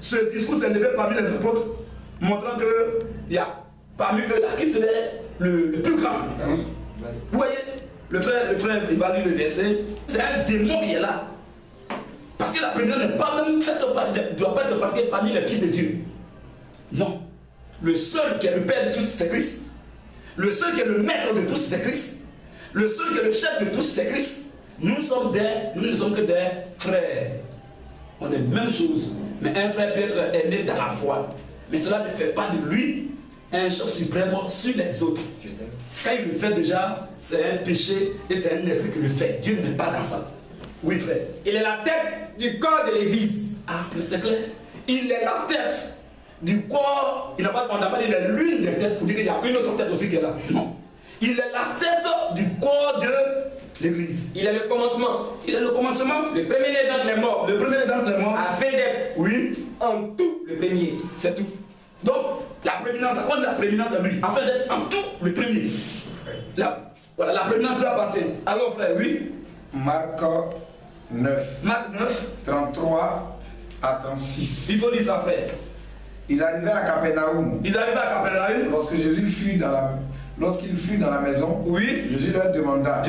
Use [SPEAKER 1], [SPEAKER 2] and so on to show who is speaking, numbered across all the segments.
[SPEAKER 1] ce discours s'est levé parmi les apôtres, montrant qu'il y a parmi eux là qui serait le plus grand. Vous voyez, le frère, il va lire le verset, c'est un démon qui est là. Parce que la première ne doit pas être pratiquée parmi les fils de Dieu. Non. Le seul qui est le Père de tous, c'est Christ. Le seul qui est le maître de tous, c'est Christ. Le seul qui est le chef de tous, c'est Christ. Nous ne sommes que des frères. On est la même chose. Mais un frère peut être aimé dans la foi. Mais cela ne fait pas de lui un chef suprême sur les autres. Quand il le fait déjà, c'est un péché et c'est un esprit qui le fait. Dieu n'est pas dans ça. Oui, frère.
[SPEAKER 2] Il est la tête du corps de l'église.
[SPEAKER 1] Ah, mais c'est clair. Il est la tête du corps. On n'a pas dit l'une des têtes pour dire qu'il y a une autre tête aussi qui est là. Non. Il est la tête du corps de l'église.
[SPEAKER 2] Il est le commencement.
[SPEAKER 1] Il est le commencement.
[SPEAKER 2] Le premier-né d'entre les morts.
[SPEAKER 1] Le premier-né d'entre les morts.
[SPEAKER 2] Afin d'être,
[SPEAKER 1] oui,
[SPEAKER 2] en tout le premier.
[SPEAKER 1] C'est tout. Donc, la prééminence, à quoi la prééminence à lui? Afin d'être en tout le premier. Voilà, la prééminence lui appartient. Alors, frère, oui.
[SPEAKER 3] Marc 9.
[SPEAKER 1] Marc 9.
[SPEAKER 3] 33 à 36.
[SPEAKER 1] Il faut dire ça, frère.
[SPEAKER 3] Ils arrivaient à Capernaum.
[SPEAKER 1] Ils arrivaient à Capernaum.
[SPEAKER 3] Lorsqu'il fut dans la maison,
[SPEAKER 1] oui,
[SPEAKER 3] Jésus leur demanda,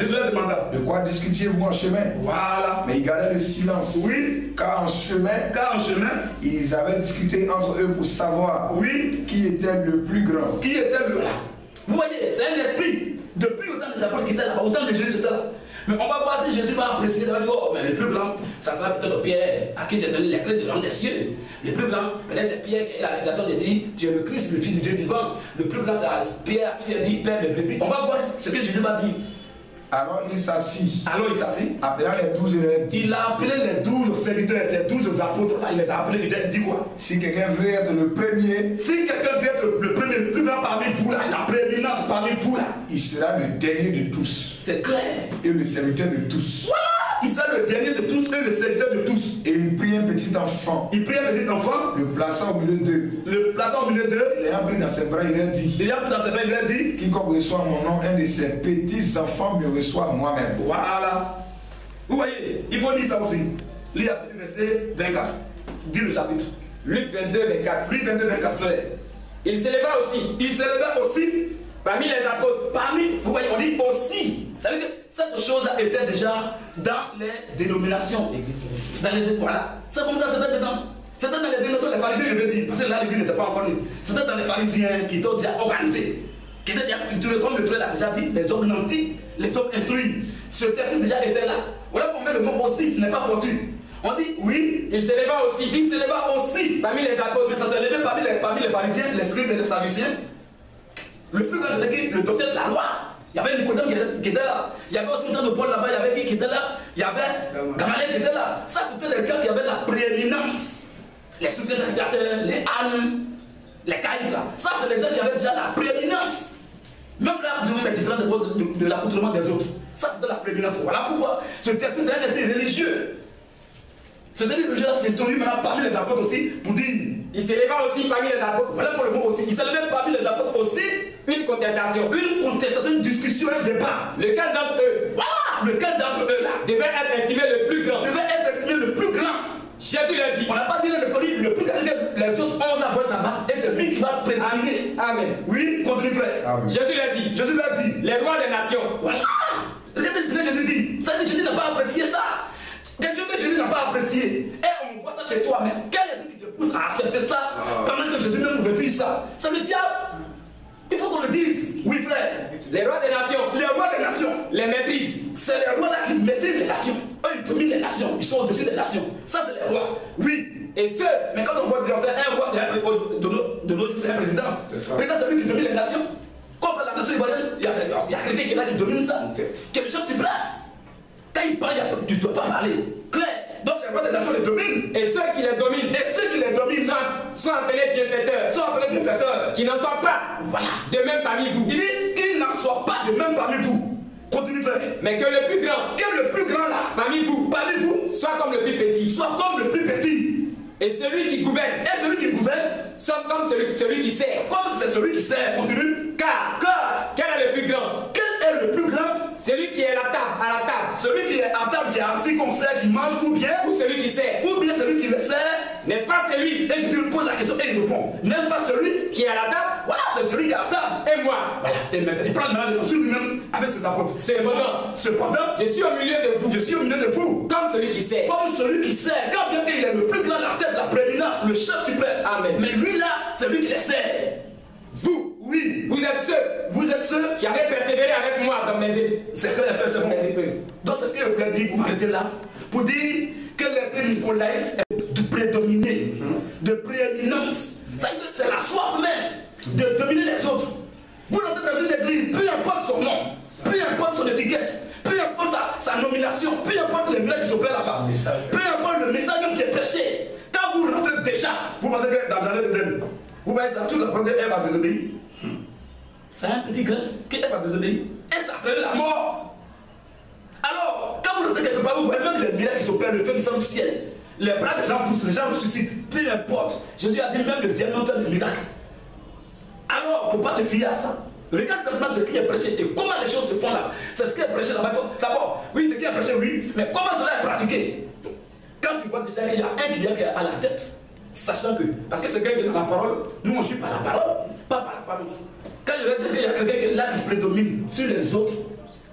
[SPEAKER 1] de
[SPEAKER 3] quoi discutiez-vous en chemin?
[SPEAKER 1] Voilà.
[SPEAKER 3] Mais ils gardaient le silence.
[SPEAKER 1] Oui.
[SPEAKER 3] Car en chemin, ils avaient discuté entre eux pour savoir,
[SPEAKER 1] oui,
[SPEAKER 3] qui était le plus grand.
[SPEAKER 1] Qui était le là. Vous voyez, c'est un esprit. Depuis autant des apôtres qui étaient là, autant de Jésus étaient là. Mais on va voir si Jésus va apprécier, il va dire, oh, mais le plus grand, ça sera peut-être Pierre, à qui j'ai donné les clés de l'homme des cieux. Le plus grand, peut-être c'est Pierre qui a la révélation de dire, tu es le Christ, le Fils du Dieu vivant. Le plus grand, c'est Pierre à qui il a dit, Père, le bébé. On va voir ce que Jésus va dire.
[SPEAKER 3] Alors il s'assit.
[SPEAKER 1] Appelant
[SPEAKER 3] les 12 élèves.
[SPEAKER 1] Il a appelé les 12 serviteurs, ces 12 apôtres là, il les a appelés, il a dit quoi?
[SPEAKER 3] Si quelqu'un veut être le premier,
[SPEAKER 1] le premier, le plus grand parmi vous là, la prééminence parmi vous là,
[SPEAKER 3] il sera le dernier de tous.
[SPEAKER 1] C'est clair.
[SPEAKER 3] Et le serviteur de tous.
[SPEAKER 1] Voilà! Il sera le dernier de tous et le serviteur de tous.
[SPEAKER 3] Et il prit un petit enfant.
[SPEAKER 1] Le
[SPEAKER 3] plaça au milieu d'eux. L'ayant pris dans ses bras, il leur dit. Quiconque reçoit mon nom, un de ses petits enfants me reçoit moi-même.
[SPEAKER 1] Voilà. Vous voyez, il faut dire ça aussi. Lis le verset 24. Dis le chapitre.
[SPEAKER 2] Luc 22, 24.
[SPEAKER 1] Luc 22, 24, frère.
[SPEAKER 2] Il s'éleva aussi. Parmi les apôtres.
[SPEAKER 1] Vous voyez, on dit aussi. Ça veut dire que cette chose-là était déjà dans les dénominations. Voilà. C'est comme ça, c'était dedans. C'était dans les dénominations, les pharisiens, je veux dire. Parce que là, l'église n'était pas encore née. C'était dans les pharisiens qui étaient déjà organisés, qui étaient déjà structurés, comme le frère l'a déjà dit, les hommes nantis, les hommes instruits. Ce terme déjà était là. Voilà pour mettre le mot aussi, ce n'est pas fortuit. On dit oui,
[SPEAKER 2] il s'éleva aussi.
[SPEAKER 1] Parmi les apôtres, mais ça s'est levé parmi les pharisiens, les scribes et les sadducéens. Le plus grand, c'était qui? Le docteur de la loi. Il y avait Nicodème qui était là. Il y avait aussi le temps de Paul là-bas, il y avait qui était là? Il y avait Gamaliel qui était là. Ça, c'était les gars qui avaient la prééminence. Les sous-sacrificateurs, les ânes, les caïfs là. Ça, c'est les gens qui avaient déjà la prééminence. Même là, vous avez les différents de l'accoutrement des autres. Ça, c'était la prééminence. Voilà pourquoi cet esprit, c'est un esprit religieux. Cet esprit religieux-là s'est introduit maintenant parmi les apôtres aussi pour dire.
[SPEAKER 2] Il s'éleva aussi parmi les apôtres.
[SPEAKER 1] Voilà pour le mot aussi. Il s'éleva parmi les apôtres aussi.
[SPEAKER 2] Une contestation,
[SPEAKER 1] une discussion, un débat.
[SPEAKER 2] Lequel d'entre eux,
[SPEAKER 1] lequel d'entre eux là
[SPEAKER 2] devait être estimé le plus grand. Jésus l'a dit.
[SPEAKER 1] On n'a pas dit le plus grand, les autres ont la voix là-bas et c'est lui qui va prédominer.
[SPEAKER 2] Amen.
[SPEAKER 1] Oui, continue frère.
[SPEAKER 2] Jésus l'a dit. Les rois des nations.
[SPEAKER 1] Voilà. Regardez ce que Jésus dit. Ça dit que Jésus n'a pas apprécié ça. Quelque chose que Jésus n'a pas apprécié. Et on voit ça chez toi, mais quel esprit qui te pousse à accepter ça pendant que Jésus même refuse ça? C'est le diable. Il faut qu'on le dise. Oui, frère.
[SPEAKER 2] Les rois des nations.
[SPEAKER 1] Les maîtrisent. C'est les rois là qui maîtrisent les nations. Eux, ils dominent les nations. Ils sont au-dessus des nations. Ça, c'est les rois. Oui.
[SPEAKER 2] Et ceux.
[SPEAKER 1] Mais quand on voit dire, un roi, c'est de nos jours, c'est un président. Président, c'est lui qui domine les nations. Comme la nation ivoirienne, il y a quelqu'un qui est là qui domine ça. Qui est le chef suprême. Quand il parle, tu ne dois pas parler. Clair. Donc les rois des nations les dominent.
[SPEAKER 2] Et ceux qui les dominent.
[SPEAKER 1] Sont appelés bienfaiteurs.
[SPEAKER 2] Qui n'en soient pas.
[SPEAKER 1] Voilà.
[SPEAKER 2] De même parmi vous.
[SPEAKER 1] Il dit qu'ils n'en soient pas de même parmi vous. Continue frère.
[SPEAKER 2] Mais que le plus grand.
[SPEAKER 1] Là.
[SPEAKER 2] Parmi vous. Soit comme le plus petit. Et celui qui gouverne.
[SPEAKER 1] Soit
[SPEAKER 2] comme celui qui sert.
[SPEAKER 1] Comme c'est celui qui sert. Continue.
[SPEAKER 2] Car. Quel est le plus grand? Celui qui est à la table.
[SPEAKER 1] Celui qui est à table, qui est assis comme ça, qui mange ou bien
[SPEAKER 2] celui qui sert.
[SPEAKER 1] Ou bien celui qui le sert.
[SPEAKER 2] N'est-ce pas celui.
[SPEAKER 1] Et Jésus lui pose la question et il répond. N'est-ce pas celui
[SPEAKER 2] qui est à la table?
[SPEAKER 1] Voilà, c'est celui qui est à la table.
[SPEAKER 2] Et moi?
[SPEAKER 1] Voilà. Et maintenant, il prend le malade sur lui-même avec ses apôtres.
[SPEAKER 2] Cependant, je suis au milieu de vous.
[SPEAKER 1] Je suis au milieu de vous.
[SPEAKER 2] Comme celui qui sait.
[SPEAKER 1] Comme celui qui sait. Quand bien qu'il est le plus grand, la tête, la prééminence, le chef suprême.
[SPEAKER 2] Amen.
[SPEAKER 1] Mais lui là, c'est lui qui les sait.
[SPEAKER 2] Vous,
[SPEAKER 1] oui,
[SPEAKER 2] vous êtes ceux qui avez persévéré avec moi dans mes épreuves.
[SPEAKER 1] C'est que les frères, c'est bon. Donc c'est ce que je voulais dire, vous m'arrêtez là, pour dire que l'esprit nicolaïte est de prédominer, de prééminence. C'est la soif même de dominer les autres. Vous l'entendez dans une église, peu importe son nom, peu importe son étiquette, peu importe sa nomination, peu importe les miracles qui s'opèrent là-bas, peu importe le message qui est prêché, quand vous rentrez déjà, vous pensez que dans la de vous voyez ça, toute la première elle va désobéir. C'est un petit grain qui va désobéir. Et ça fait la mort. Alors, quand vous rentrez quelque part, vous voyez même les miracles qui s'opèrent, le feu qui sort du ciel. Les bras des gens poussent, les gens ressuscitent. Peu importe. Jésus a dit même le diable n'a pas de miracles. Alors, il ne faut pas te fier à ça. Regarde simplement ce qui est prêché et comment les choses se font là. C'est ce qui est prêché là-bas. D'abord, oui, ce qui est prêché, oui, mais comment cela est pratiqué? Quand tu vois déjà qu'il y a un qui est à la tête, sachant que, parce que c'est quelqu'un qui est dans la parole, nous on suit par la parole, pas par la parole. Quand je vais dire qu'il y a quelqu'un qui est là qui prédomine sur les autres,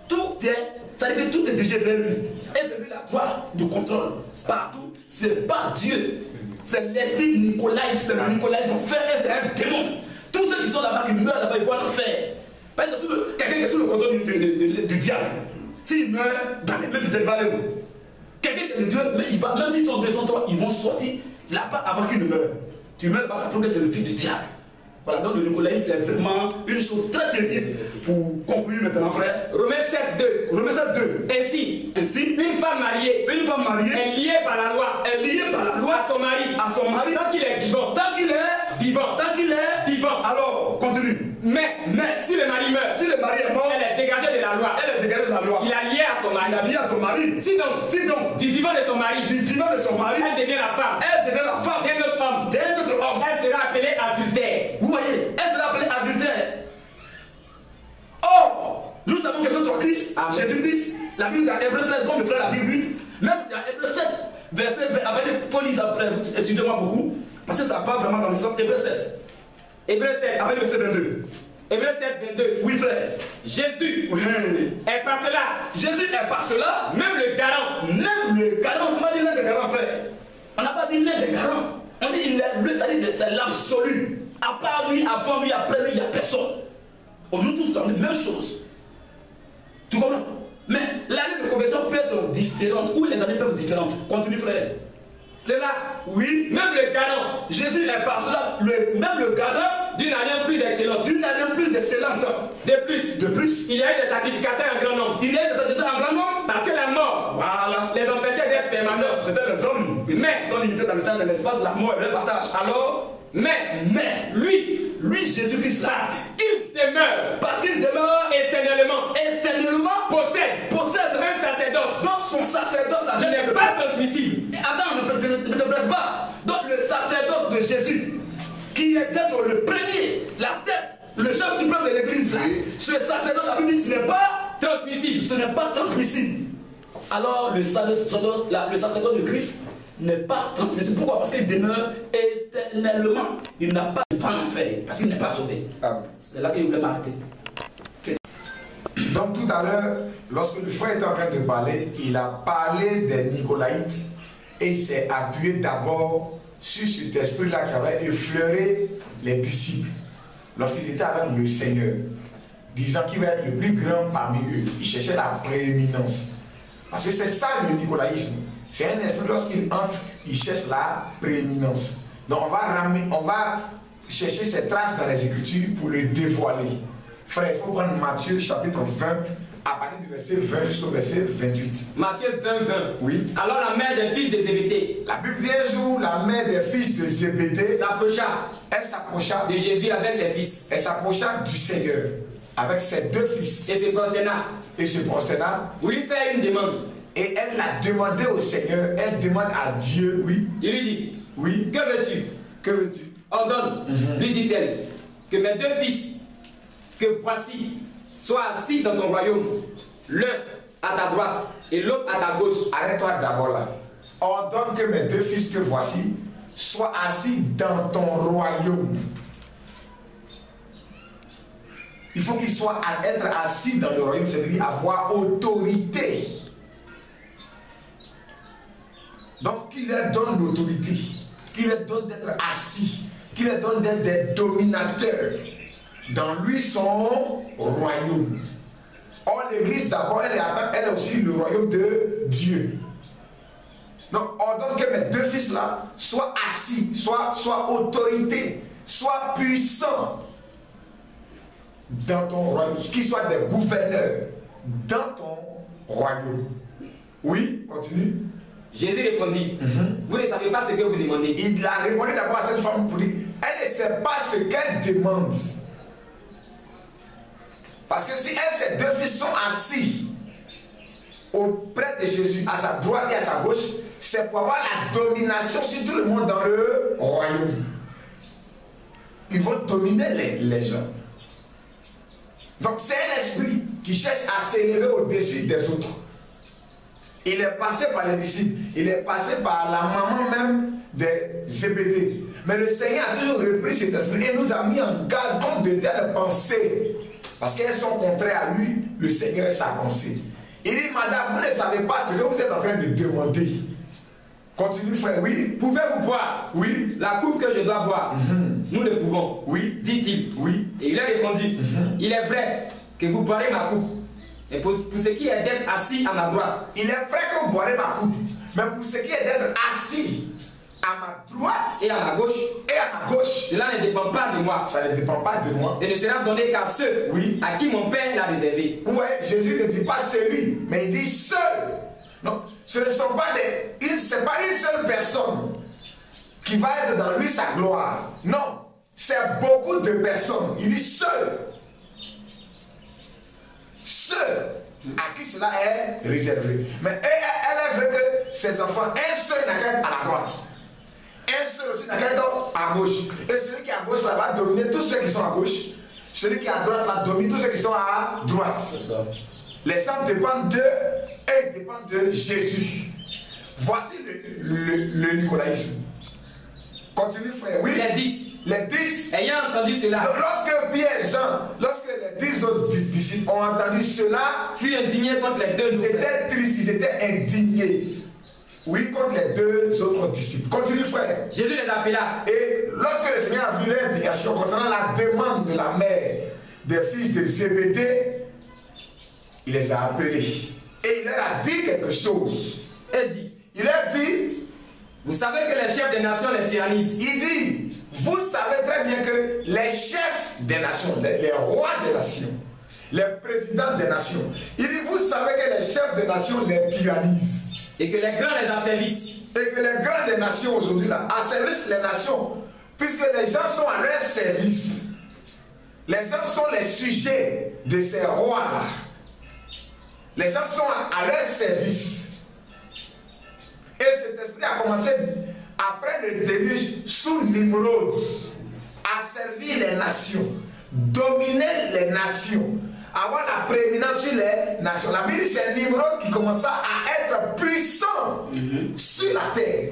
[SPEAKER 1] tout est, ça veut dire que tout est dirigé vers lui. Et c'est lui la gloire du contrôle. Partout, c'est pas Dieu. C'est l'esprit Nicolaïte, c'est le Nicolaïte, son frère, c'est un démon. Tous ceux qui sont là-bas, qui meurent là-bas, ils vont l'enfer. Par exemple, quelqu'un qui est sous le contrôle du diable, s'il meurt dans les mains du diable, quelqu'un qui est de Dieu, mais il va, même s'ils sont 200, ils vont sortir là-bas avant qu'il ne meure. Tu meurs là-bas, ça prouve que tu es le fils du diable. Voilà, donc le nicolaïsme, c'est vraiment une chose très terrible. Pour conclure maintenant, frère.
[SPEAKER 2] Romains 7, 2.
[SPEAKER 1] Romains 7, 2.
[SPEAKER 2] Ainsi, une femme mariée est liée par la loi. À son mari. Tant qu'il est vivant. Tant qu'il est vivant.
[SPEAKER 1] Alors, continue.
[SPEAKER 2] Mais si le mari meurt,
[SPEAKER 1] est mort,
[SPEAKER 2] elle est dégagée de la loi. Il a lié à son mari. Si donc, du vivant de son mari, elle devient la femme. D'un autre homme. Elle sera appelée adultère.
[SPEAKER 1] Vous voyez, elle sera appelée adultère. Or, nous savons que notre Christ, Jésus-Christ, la Bible dans Hébreux 13, comme le frère l'a dit 8, même dans Hébreux 7, verset 20, avec les folies après, excusez-moi beaucoup, parce que ça part vraiment dans le sens Hébreux 7.
[SPEAKER 2] Hébreux 7.
[SPEAKER 1] Avec le verset 22.
[SPEAKER 2] Hébreux 7, 22.
[SPEAKER 1] Oui, frère.
[SPEAKER 2] Jésus est par cela. Même le garant.
[SPEAKER 1] On va dire l'un des garants, frère. On n'a pas dit l'un des garants. On dit c'est l'absolu. À part lui, avant lui, après lui, il n'y a personne. On nous tous dans les mêmes choses. Tu comprends? Mais l'année de conversion peut être différente. Ou les années peuvent être différentes. Continue, frère.
[SPEAKER 2] Cela,
[SPEAKER 1] oui,
[SPEAKER 2] même le garant.
[SPEAKER 1] Jésus est par cela, même le garant
[SPEAKER 2] d'une alliance plus excellente.
[SPEAKER 1] De plus,
[SPEAKER 2] il y a eu des sacrificateurs en grand nombre. Parce que la mort,
[SPEAKER 1] voilà,
[SPEAKER 2] les empêchait d'être permanents.
[SPEAKER 1] C'était les hommes. Ils sont limités dans le temps et dans l'espace. La mort est le partage. Alors,
[SPEAKER 2] mais lui,
[SPEAKER 1] Jésus-Christ,
[SPEAKER 2] parce qu'il demeure
[SPEAKER 1] éternellement,
[SPEAKER 2] possède un sacerdoce.
[SPEAKER 1] Donc son sacerdoce
[SPEAKER 2] qui n'est pas transmissible.
[SPEAKER 1] Attends, ne te blesse pas. Donc le sacerdoce de Jésus, qui est d'être le premier, la tête, le chef suprême de l'église, ce sacerdoce, la Bible dit, ce n'est pas transmissible. Alors le sacerdoce de Christ n'est pas transmissible. Pourquoi? Parce qu'il demeure éternellement. Il n'a pas de temps en enfer, parce qu'il n'est pas sauvé. C'est là qu'il voulait m'arrêter.
[SPEAKER 3] Donc tout à l'heure, lorsque le frère était en train de parler, il a parlé des Nicolaïtes et il s'est appuyé d'abord sur cet esprit-là qui avait effleuré les disciples lorsqu'ils étaient avec le Seigneur, disant qu'il va être le plus grand parmi eux. Il cherchait la prééminence. Parce que c'est ça le nicolaïsme. C'est un esprit, lorsqu'il entre, il cherche la prééminence. Donc on va chercher ces traces dans les Écritures pour le dévoiler. Frère, il faut prendre Matthieu chapitre 20, à partir du verset 20 jusqu'au verset 28.
[SPEAKER 2] Matthieu 20, 20.
[SPEAKER 3] Oui.
[SPEAKER 2] Alors la mère des fils de Zébédée.
[SPEAKER 3] La Bible dit un jour, la mère des fils de Zébédée
[SPEAKER 2] elle s'approcha
[SPEAKER 3] de
[SPEAKER 2] Jésus avec ses fils.
[SPEAKER 3] Elle s'approcha du Seigneur avec ses deux fils.
[SPEAKER 2] Et se prosterna.
[SPEAKER 3] Pour
[SPEAKER 2] lui faire une demande.
[SPEAKER 3] Et elle l'a demandé au Seigneur. Elle demande à Dieu, oui.
[SPEAKER 2] Il lui dit,
[SPEAKER 3] oui.
[SPEAKER 2] Que veux-tu?
[SPEAKER 3] Que veux-tu?
[SPEAKER 2] Ordonne, lui dit-elle, que mes deux fils, que voici, soient assis dans ton royaume, l'un à ta droite et l'autre à ta gauche.
[SPEAKER 3] Arrête-toi d'abord là. Ordonne que mes deux fils que voici soit assis dans ton royaume. Il faut qu'il soit à être assis dans le royaume, c'est-à-dire avoir autorité. Donc, qu'il leur donne l'autorité, qu'il leur donne d'être assis, qu'il leur donne d'être des dominateurs dans lui son royaume. Or, l'église d'abord, elle est aussi le royaume de Dieu. Donc, ordonne que mes deux fils-là soient assis, soient autorité, soient puissants dans ton royaume, qu'ils soient des gouverneurs dans ton royaume. Oui, continue.
[SPEAKER 2] Jésus répondit, vous ne savez pas ce que vous demandez.
[SPEAKER 3] Il a répondu d'abord à cette femme pour dire, elle ne sait pas ce qu'elle demande. Parce que si elle, ses deux fils sont assis auprès de Jésus, à sa droite et à sa gauche, c'est pour avoir la domination sur tout le monde dans le royaume. Ils vont dominer les gens. Donc c'est un esprit qui cherche à s'élever au-dessus des autres. Il est passé par les disciples, il est passé par la maman même des Zébédée. Mais le Seigneur a toujours repris cet esprit et nous a mis en garde contre de telles pensées. Parce qu'elles sont contraires à lui, le Seigneur et sa pensée. Il dit, madame, vous ne savez pas ce que vous êtes en train de demander. Continue, frère, oui.
[SPEAKER 2] Pouvez-vous boire?
[SPEAKER 3] Oui.
[SPEAKER 2] La coupe que je dois boire? Nous le pouvons.
[SPEAKER 3] Oui.
[SPEAKER 2] Dit-il.
[SPEAKER 3] Oui.
[SPEAKER 2] Et il leur répondit, il est vrai que vous boirez ma coupe. Et pour ce qui est d'être assis à ma droite.
[SPEAKER 3] Il est vrai que vous boirez ma coupe. Mais pour ce qui est d'être assis à ma droite
[SPEAKER 2] et à ma gauche, cela ne dépend pas de moi.
[SPEAKER 3] Ça ne dépend pas de moi.
[SPEAKER 2] Et ne sera donné qu'à ceux à qui mon Père l'a réservé.
[SPEAKER 3] Oui, Jésus ne dit pas celui, mais il dit seul. Non, ce ne sont pas c'est pas une seule personne qui va être dans lui sa gloire. Non, c'est beaucoup de personnes. Il dit seul. Seul. À qui cela est réservé. Mais elle veut que ses enfants, un seul n'a qu'à être à la droite. Un seul aussi n'a qu'à être à gauche. Et celui qui est à gauche, ça va dominer tous ceux qui sont à gauche. Celui qui est à droite, va dominer tous ceux qui sont à droite. C'est ça. Les gens dépendent d'eux et ils dépendent de Jésus. Voici le nicolaïsme. Continue, frère. Oui. Les 10.
[SPEAKER 2] Ayant entendu cela.
[SPEAKER 3] Donc, lorsque Pierre et Jean, lorsque les 10 autres disciples ont entendu cela,
[SPEAKER 2] furent indignés contre les deux.
[SPEAKER 3] Ils étaient tristes, ils étaient indignés. Oui, contre les deux autres disciples. Continue, frère.
[SPEAKER 2] Jésus les appela.
[SPEAKER 3] Et lorsque le Seigneur a vu l'indignation concernant la demande de la mère des fils de Zébédée, il les a appelés. Et il leur a dit quelque chose. Il leur dit,
[SPEAKER 2] vous savez que les chefs des nations les tyrannisent.
[SPEAKER 3] Il dit, vous savez très bien que les chefs des nations, les rois des nations, les présidents des nations, il dit, vous savez que les chefs des nations les tyrannisent.
[SPEAKER 2] Et que les grands les asservissent.
[SPEAKER 3] Et que les grands des nations aujourd'hui là asservissent les nations, puisque les gens sont à leur service. Les gens sont les sujets de ces rois là. Les gens sont à leur service. Et cet esprit a commencé après le début sous Nimrod à servir les nations, dominer les nations, avoir la prééminence sur les nations. La Bible dit c'est Nimrod qui commença à être puissant sur la terre.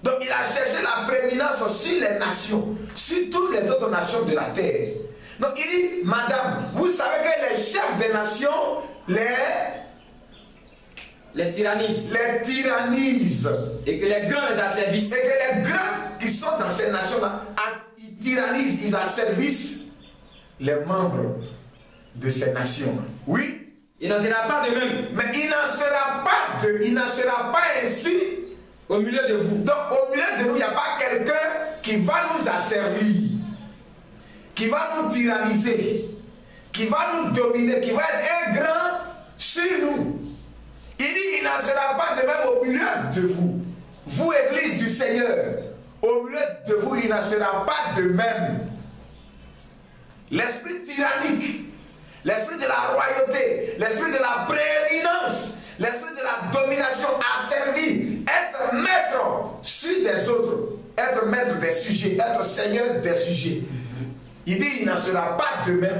[SPEAKER 3] Donc il a cherché la prééminence sur les nations, sur toutes les autres nations de la terre. Donc il dit, madame, vous savez que les chefs des nations
[SPEAKER 2] les tyrannisent.
[SPEAKER 3] Les tyrannisent.
[SPEAKER 2] Et que les grands les asservissent.
[SPEAKER 3] Et que les grands qui sont dans ces nations-là, ils tyrannisent, ils asservissent les membres de ces nations. Oui.
[SPEAKER 2] Il n'en sera pas de même.
[SPEAKER 3] Mais il n'en sera pas ainsi
[SPEAKER 2] au milieu de vous.
[SPEAKER 3] Donc au milieu de nous, il n'y a pas quelqu'un qui va nous asservir, qui va nous tyranniser, qui va nous dominer, qui va être un grand sur nous. Il dit, il n'en sera pas de même au milieu de vous. Vous, Église du Seigneur, au milieu de vous, il n'en sera pas de même. L'esprit tyrannique, l'esprit de la royauté, l'esprit de la prééminence, l'esprit de la domination asservi, être maître sur des autres, être maître des sujets, être seigneur des sujets. Il dit, il n'en sera pas de même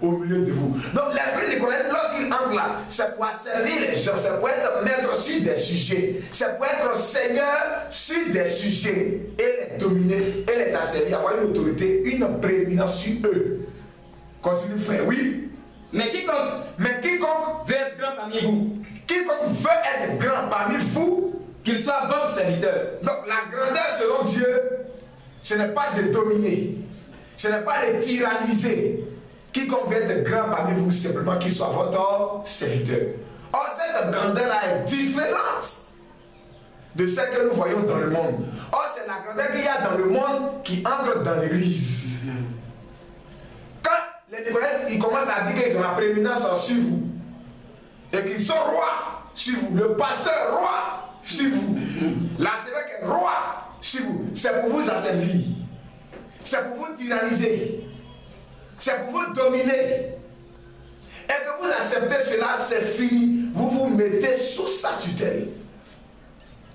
[SPEAKER 3] au milieu de vous. Donc l'esprit Nicolaïte, lorsqu'il entre là, c'est pour servir les gens, c'est pour être maître sur des sujets, c'est pour être seigneur sur des sujets et les dominer et les asservir, avoir une autorité, une prééminence sur eux. Continue frère, oui.
[SPEAKER 2] Mais quiconque veut être grand parmi vous, qu'il soit votre serviteur.
[SPEAKER 3] Donc la grandeur selon Dieu, ce n'est pas de dominer, ce n'est pas de tyranniser. Quiconque veut être grand parmi vous, simplement qu'il soit votre serviteur. Or, cette grandeur-là est différente de celle que nous voyons dans le monde. Or, c'est la grandeur qu'il y a dans le monde qui entre dans l'église. Quand les Nicolaïtes, ils commencent à dire qu'ils ont la prééminence sur vous, et qu'ils sont rois sur vous, le pasteur roi sur vous, l'archevêque roi sur vous, c'est pour vous asservir, c'est pour vous tyranniser, c'est pour vous dominer. Et que vous acceptez cela, c'est fini. Vous vous mettez sous sa tutelle.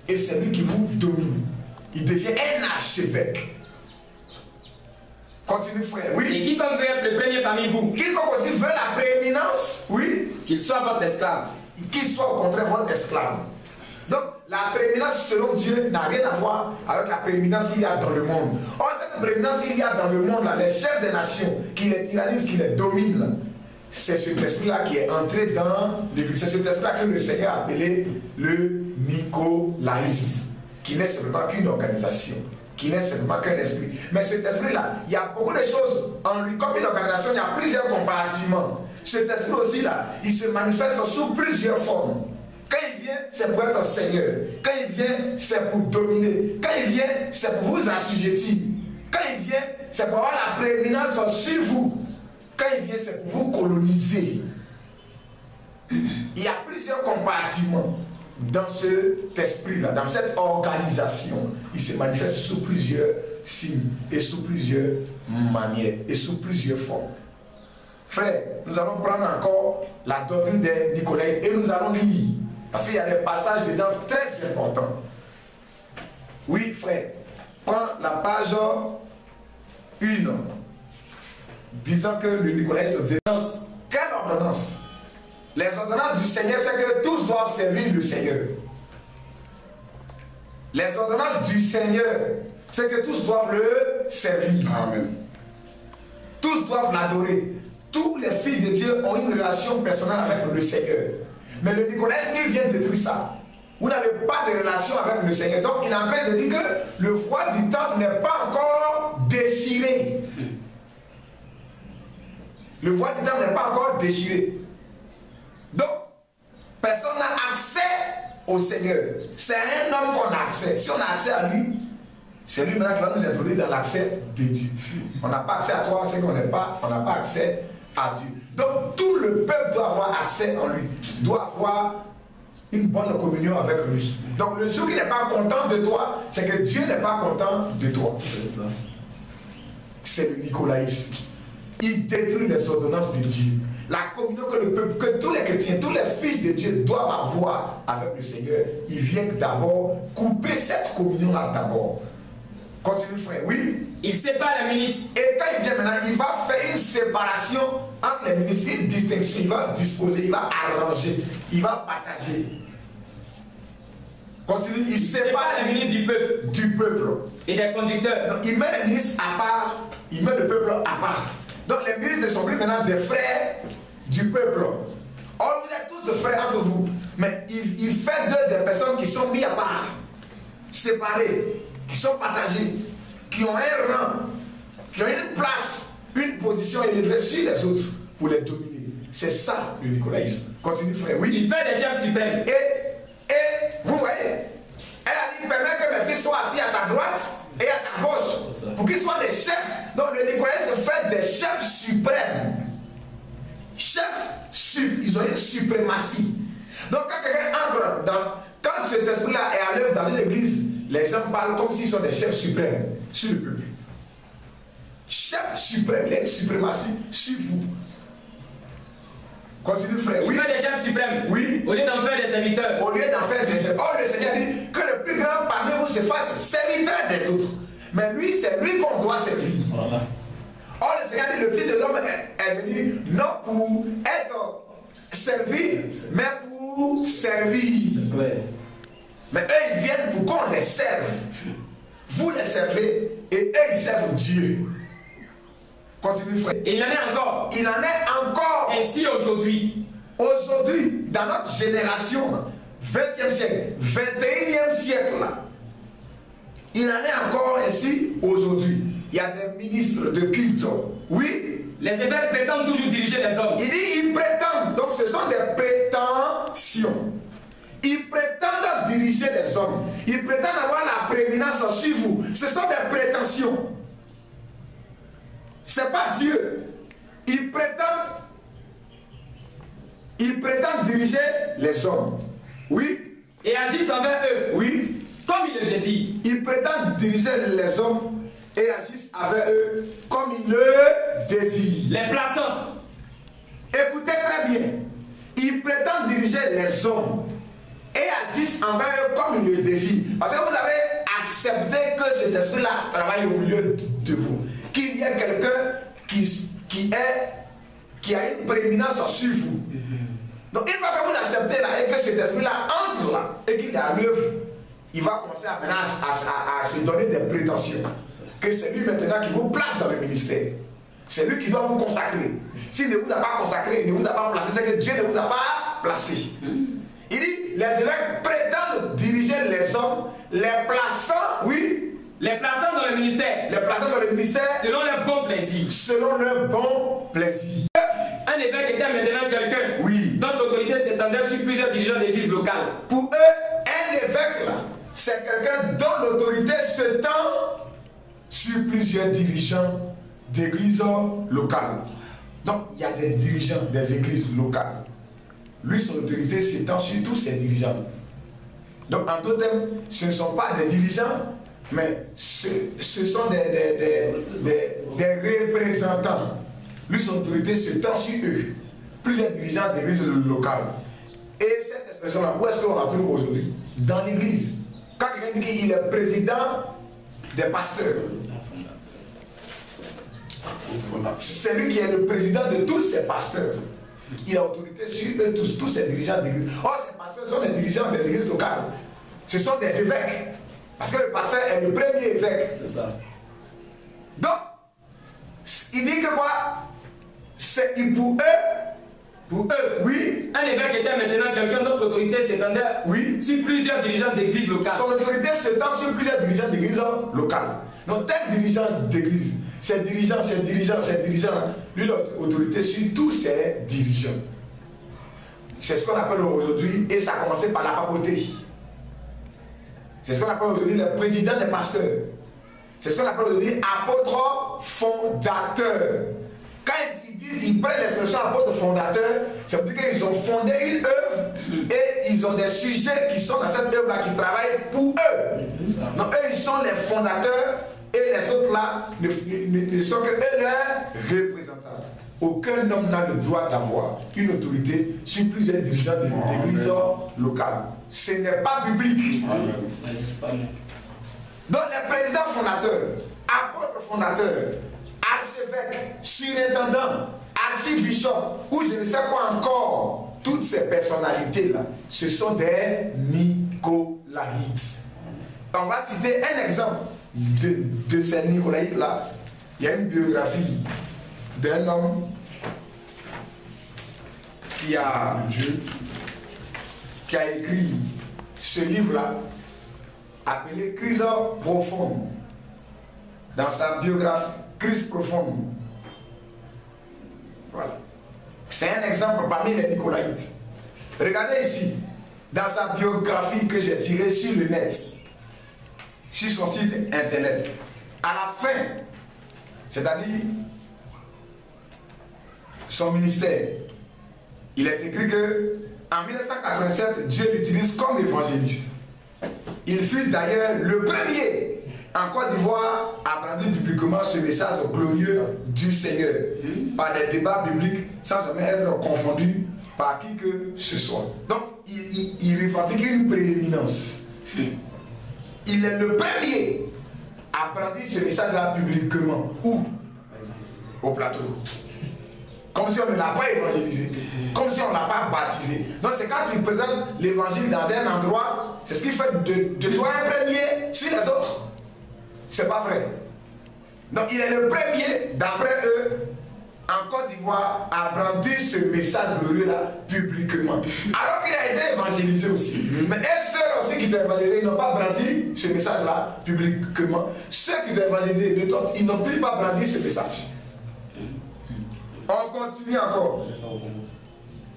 [SPEAKER 3] Et c'est lui qui vous domine. Il devient un archevêque. Continue frère, oui.
[SPEAKER 2] Et quiconque veut être le premier parmi vous,
[SPEAKER 3] quiconque aussi veut la prééminence, oui,
[SPEAKER 2] qu'il soit votre esclave.
[SPEAKER 3] Qu'il soit au contraire votre esclave. Donc la prééminence selon Dieu n'a rien à voir avec la prééminence qu'il y a dans le monde. Or cette prééminence qu'il y a dans le monde, là, les chefs des nations, qui les tyrannisent, qui les dominent, là, c'est cet esprit-là qui est entré dans l'église. C'est cet esprit-là que le Seigneur a appelé le nicolaïsme, qui n'est simplement qu'une organisation, qui n'est simplement qu'un esprit. Mais cet esprit-là, il y a beaucoup de choses en lui. Comme une organisation, il y a plusieurs compartiments. Cet esprit aussi-là, il se manifeste sous plusieurs formes. Quand il vient, c'est pour être Seigneur. Quand il vient, c'est pour dominer. Quand il vient, c'est pour vous assujettir. Quand il vient, c'est pour avoir la prééminence sur vous. Quand il vient, c'est pour vous coloniser. Il y a plusieurs compartiments dans cet esprit-là, dans cette organisation. Il se manifeste sous plusieurs signes et sous plusieurs manières et sous plusieurs formes. Frère, nous allons prendre encore la doctrine des Nicolaïtes et nous allons lire. Parce qu'il y a des passages dedans très importants. Oui, frère, prends la page 1. Disant que le nicolaïsme dénonce. Quelle ordonnance? Les ordonnances du Seigneur, c'est que tous doivent servir le Seigneur. Les ordonnances du Seigneur, c'est que tous doivent le servir. Amen. Tous doivent l'adorer. Tous les fils de Dieu ont une relation personnelle avec le Seigneur. Mais le nicolaïsme, il vient détruire ça. Vous n'avez pas de relation avec le Seigneur. Donc il est en train de dire que le voile du temple n'est pas encore déchiré. Le voile du temple n'est pas encore déchiré. Donc, personne n'a accès au Seigneur. C'est un homme qu'on a accès. Si on a accès à lui, c'est lui maintenant qui va nous introduire dans l'accès de Dieu. On n'a pas accès à toi, c'est qu'on n'est pas, on n'a pas accès à Dieu. Donc, tout le peuple doit avoir accès en lui, doit avoir une bonne communion avec lui. Donc, le jour qu'il n'est pas content de toi, c'est que Dieu n'est pas content de toi. C'est le nicolaïsme. Il détruit les ordonnances de Dieu. La communion que le peuple, que tous les chrétiens, tous les fils de Dieu doivent avoir avec le Seigneur, il vient d'abord couper cette communion-là d'abord. Continue frère, oui.
[SPEAKER 2] Il sépare les ministres.
[SPEAKER 3] Et quand il vient maintenant, il va faire une séparation entre les ministres, une distinction, il va disposer, il va arranger, il va partager. Continue, il sépare
[SPEAKER 2] les ministres du peuple.
[SPEAKER 3] Du peuple.
[SPEAKER 2] Et des conducteurs.
[SPEAKER 3] Donc, il met les ministres à part, il met le peuple à part. Donc les ministres ne sont plus maintenant des frères du peuple. Or vous êtes tous frères entre vous. Mais il fait d'eux des personnes qui sont mises à part, séparées, qui sont partagées, qui ont un rang, qui ont une place, une position élevée sur les autres pour les dominer. C'est ça le nicolaïsme. Continue frère, oui.
[SPEAKER 2] Il fait des chefs suprêmes.
[SPEAKER 3] Et vous voyez, elle a dit permets que mes fils soient assis à ta droite et à ta gauche pour qu'ils soient des chefs. Donc le nicolaïsme fait des chefs suprêmes. Chefs, ils ont une suprématie. Donc quand quelqu'un entre dans... Quand cet esprit-là est à l'œuvre dans une église, les gens parlent comme s'ils sont des chefs suprêmes sur le peuple. Chef suprême, il y a une suprématie sur vous. Continue frère.
[SPEAKER 2] Oui. Il fait des chefs suprêmes.
[SPEAKER 3] Oui.
[SPEAKER 2] Au lieu d'en faire des serviteurs.
[SPEAKER 3] Au lieu d'en faire des serviteurs. Or le Seigneur dit que le plus grand parmi vous se fasse serviteur des autres. Mais lui, c'est lui qu'on doit servir. Voilà. Or le Seigneur dit le Fils de l'homme est est venu non pour être servi, mais pour servir. Mais eux, ils viennent pour qu'on les serve. Vous les servez et eux, ils servent Dieu. Continue, frère.
[SPEAKER 2] Et il en est encore.
[SPEAKER 3] Il en est encore.
[SPEAKER 2] Ainsi aujourd'hui.
[SPEAKER 3] Aujourd'hui, dans notre génération, 20e siècle, 21e siècle, là, il en est encore ainsi aujourd'hui. Il y a des ministres de culte. Oui.
[SPEAKER 2] Les évêques prétendent toujours diriger les hommes.
[SPEAKER 3] Il dit, ils prétendent. Donc ce sont des prétentions. Ils prétendent diriger les hommes. Ils prétendent avoir la prééminence sur vous. Ce sont des prétentions. Ce n'est pas Dieu. Ils prétendent diriger les hommes. Oui.
[SPEAKER 2] Et agissent envers eux.
[SPEAKER 3] Oui.
[SPEAKER 2] Comme ils le désirent.
[SPEAKER 3] Ils prétendent diriger les hommes et agissent avec eux comme ils le désirent.
[SPEAKER 2] Les plaçant.
[SPEAKER 3] Écoutez très bien. Ils prétendent diriger les hommes et agissent envers eux comme ils le désirent. Parce que vous avez accepté que cet esprit-là travaille au milieu de vous. Qu'il y ait quelqu'un qui a une prééminence sur vous. Donc une fois que vous acceptez là et que cet esprit-là entre là et qu'il est à l'œuvre, il va commencer à se donner des prétentions. Que c'est lui maintenant qui vous place dans le ministère. C'est lui qui doit vous consacrer. S'il ne vous a pas consacré, il ne vous a pas placé, c'est que Dieu ne vous a pas placé. Il dit, les évêques prétendent diriger les hommes, les plaçant, oui.
[SPEAKER 2] Les plaçant dans le ministère.
[SPEAKER 3] Les plaçant dans le ministère.
[SPEAKER 2] Selon leur bon plaisir.
[SPEAKER 3] Selon leur bon plaisir.
[SPEAKER 2] Un évêque était maintenant quelqu'un.
[SPEAKER 3] Oui.
[SPEAKER 2] Dont l'autorité s'étendait sur plusieurs dirigeants d'églises locales.
[SPEAKER 3] Pour eux, un évêque là, c'est quelqu'un dont l'autorité s'étend sur plusieurs dirigeants d'églises locales. Donc, il y a des dirigeants des églises locales. Lui, son autorité s'étend sur tous ses dirigeants. Donc, en d'autres termes, ce ne sont pas des dirigeants, mais ce sont des représentants. Lui, son autorité s'étend sur eux. Plusieurs dirigeants d'églises locales. Et cette expression-là, où est-ce qu'on la trouve aujourd'hui? Dans l'église. Quand quelqu'un dit qu'il est président des pasteurs, c'est lui qui est le président de tous ces pasteurs. Il a autorité sur eux tous ces dirigeants d'église. Or, ces pasteurs sont des dirigeants des églises locales. Ce sont des évêques. Parce que le pasteur est le premier évêque.
[SPEAKER 1] C'est ça.
[SPEAKER 3] Donc, il dit que quoi? C'est pour eux, oui.
[SPEAKER 2] Un évêque était maintenant quelqu'un dont l'autorité s'étendait sur plusieurs dirigeants d'églises locales.
[SPEAKER 3] Son autorité s'étend sur plusieurs dirigeants d'églises locales. Donc, tel dirigeant d'église, ces dirigeants, lui, l'autorité sur tous ces dirigeants. C'est ce qu'on appelle aujourd'hui, et ça a commencé par la papauté. C'est ce qu'on appelle aujourd'hui le président des pasteurs. C'est ce qu'on appelle aujourd'hui apôtre fondateur. Quand ils prennent l'expression apôtre fondateur, c'est pour dire qu'ils ont fondé une œuvre et ils ont des sujets qui sont dans cette œuvre-là qui travaillent pour eux. Donc eux, ils sont les fondateurs et les autres là ne sont que eux les représentants. Aucun homme n'a le droit d'avoir une autorité sur plusieurs dirigeants d'églises locales. Ce n'est pas biblique. Donc les présidents fondateurs, apôtres fondateurs, archevêques, surintendants, archibishops, ou je ne sais quoi encore, toutes ces personnalités-là, ce sont des Nicolaïtes. On va citer un exemple de ces Nicolaïtes-là. Il y a une biographie d'un homme qui a écrit ce livre-là, appelé Crise profonde. Dans sa biographie, Crise profonde. Voilà. C'est un exemple parmi les Nicolaïtes. Regardez ici, dans sa biographie que j'ai tirée sur le net, sur son site internet, à la fin, c'est-à-dire son ministère, il est écrit que en 1987, Dieu l'utilise comme évangéliste. Il fut d'ailleurs le premier en Côte d'Ivoire à brandir publiquement ce message glorieux du Seigneur par des débats bibliques sans jamais être confondu par qui que ce soit. Donc, il revendique une prééminence. Il est le premier à brandir ce message-là publiquement. Où? Au plateau. Comme si on ne l'a pas évangélisé. Comme si on ne l'a pas baptisé. Donc c'est quand tu présentes l'évangile dans un endroit, c'est ce qui fait de toi un premier sur les autres. C'est pas vrai. Donc il est le premier, d'après eux, en Côte d'Ivoire, à brandir ce message glorieux-là publiquement. Alors qu'il a été évangélisé aussi. Mais ceux aussi qui t'ont évangélisé, ils n'ont pas brandi ce message-là publiquement. Ceux qui t'ont évangélisé, ils n'ont plus pas brandi ce message. On continue encore.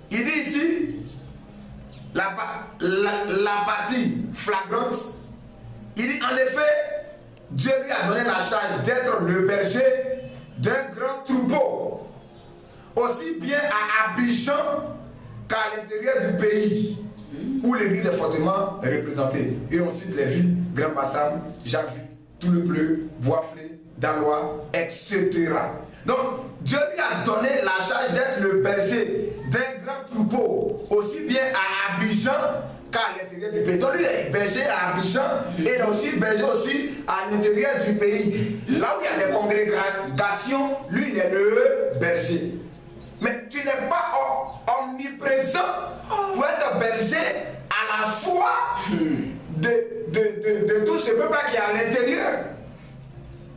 [SPEAKER 3] Il dit ici, la partie flagrante, il dit en effet, Dieu lui a donné la charge d'être le berger d'un grand troupeau, aussi bien à Abidjan qu'à l'intérieur du pays, où l'église est fortement représentée. Et on cite les villes, Grand Bassam, Jacquesville, Toulepleu, Boisflé, Dalois, etc. Donc, Dieu lui a donné la charge d'être le berger d'un grand troupeau, aussi bien à Abidjan qu'à l'intérieur du pays. Donc, lui, il est berger à Abidjan et il est aussi berger aussi à l'intérieur du pays. Là où il y a des congrégations, lui, il est le berger. Mais tu n'es pas omniprésent pour être berger à la fois de tout ce peuple qui est à l'intérieur.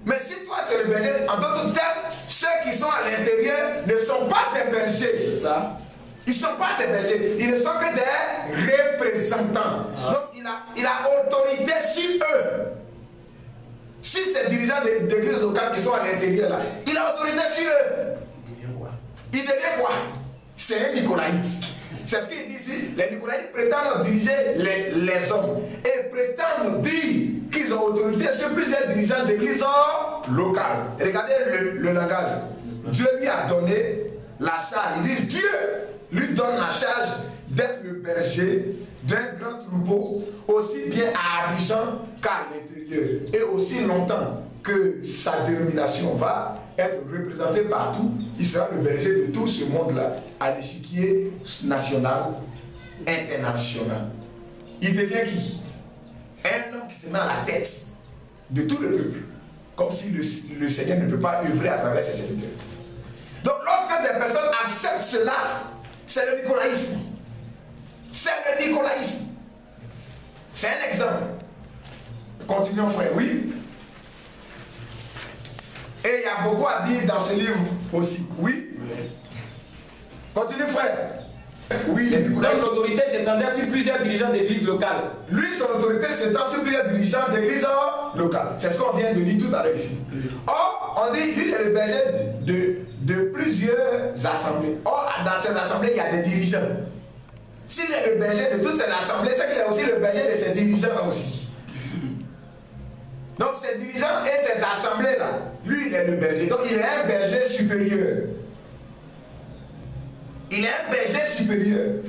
[SPEAKER 3] Mais si toi tu es le berger, en d'autres termes, ceux qui sont à l'intérieur ne sont pas des bergers. C'est ça. Ils ne sont pas des bergers, ils ne sont que des représentants. Donc il a autorité sur eux. Sur ces dirigeants d'églises locales qui sont à l'intérieur là, il a autorité sur eux. Il devient quoi? C'est un Nicolaïte. C'est ce qu'il dit ici. Les Nicolaïtes prétendent diriger les hommes et prétendent dire qu'ils ont autorité sur plusieurs dirigeants d'églises locales. Regardez le langage. Dieu lui a donné la charge. Ils disent Dieu lui donne la charge d'être le berger d'un grand troupeau, aussi bien à Abidjan qu'à l'intérieur. Et aussi longtemps que sa dénomination va être représentée partout, il sera le berger de tout ce monde-là, à l'échiquier national, international. Il devient qui? Un homme qui se met à la tête de tout le peuple, comme si le Seigneur ne peut pas œuvrer à travers ses serviteurs. Donc lorsque des personnes acceptent cela, c'est le nicolaïsme. C'est le nicolaïsme. C'est un exemple. Continuons, frère. Oui. Et il y a beaucoup à dire dans ce livre aussi. Oui. Continue, frère. Oui.
[SPEAKER 2] Donc l'autorité s'étendait sur plusieurs dirigeants d'églises locales.
[SPEAKER 3] Lui, son autorité s'étend sur plusieurs dirigeants d'églises locales. C'est ce qu'on vient de dire tout à l'heure ici. Or, on dit, lui, il est le berger de plusieurs assemblées. Or, dans ces assemblées, il y a des dirigeants. S'il est le berger de toutes ces assemblées, c'est qu'il est aussi le berger de ces dirigeants aussi. Donc ces dirigeants et ces assemblées-là, lui il est le berger. Donc il est un berger supérieur. Il est un berger supérieur.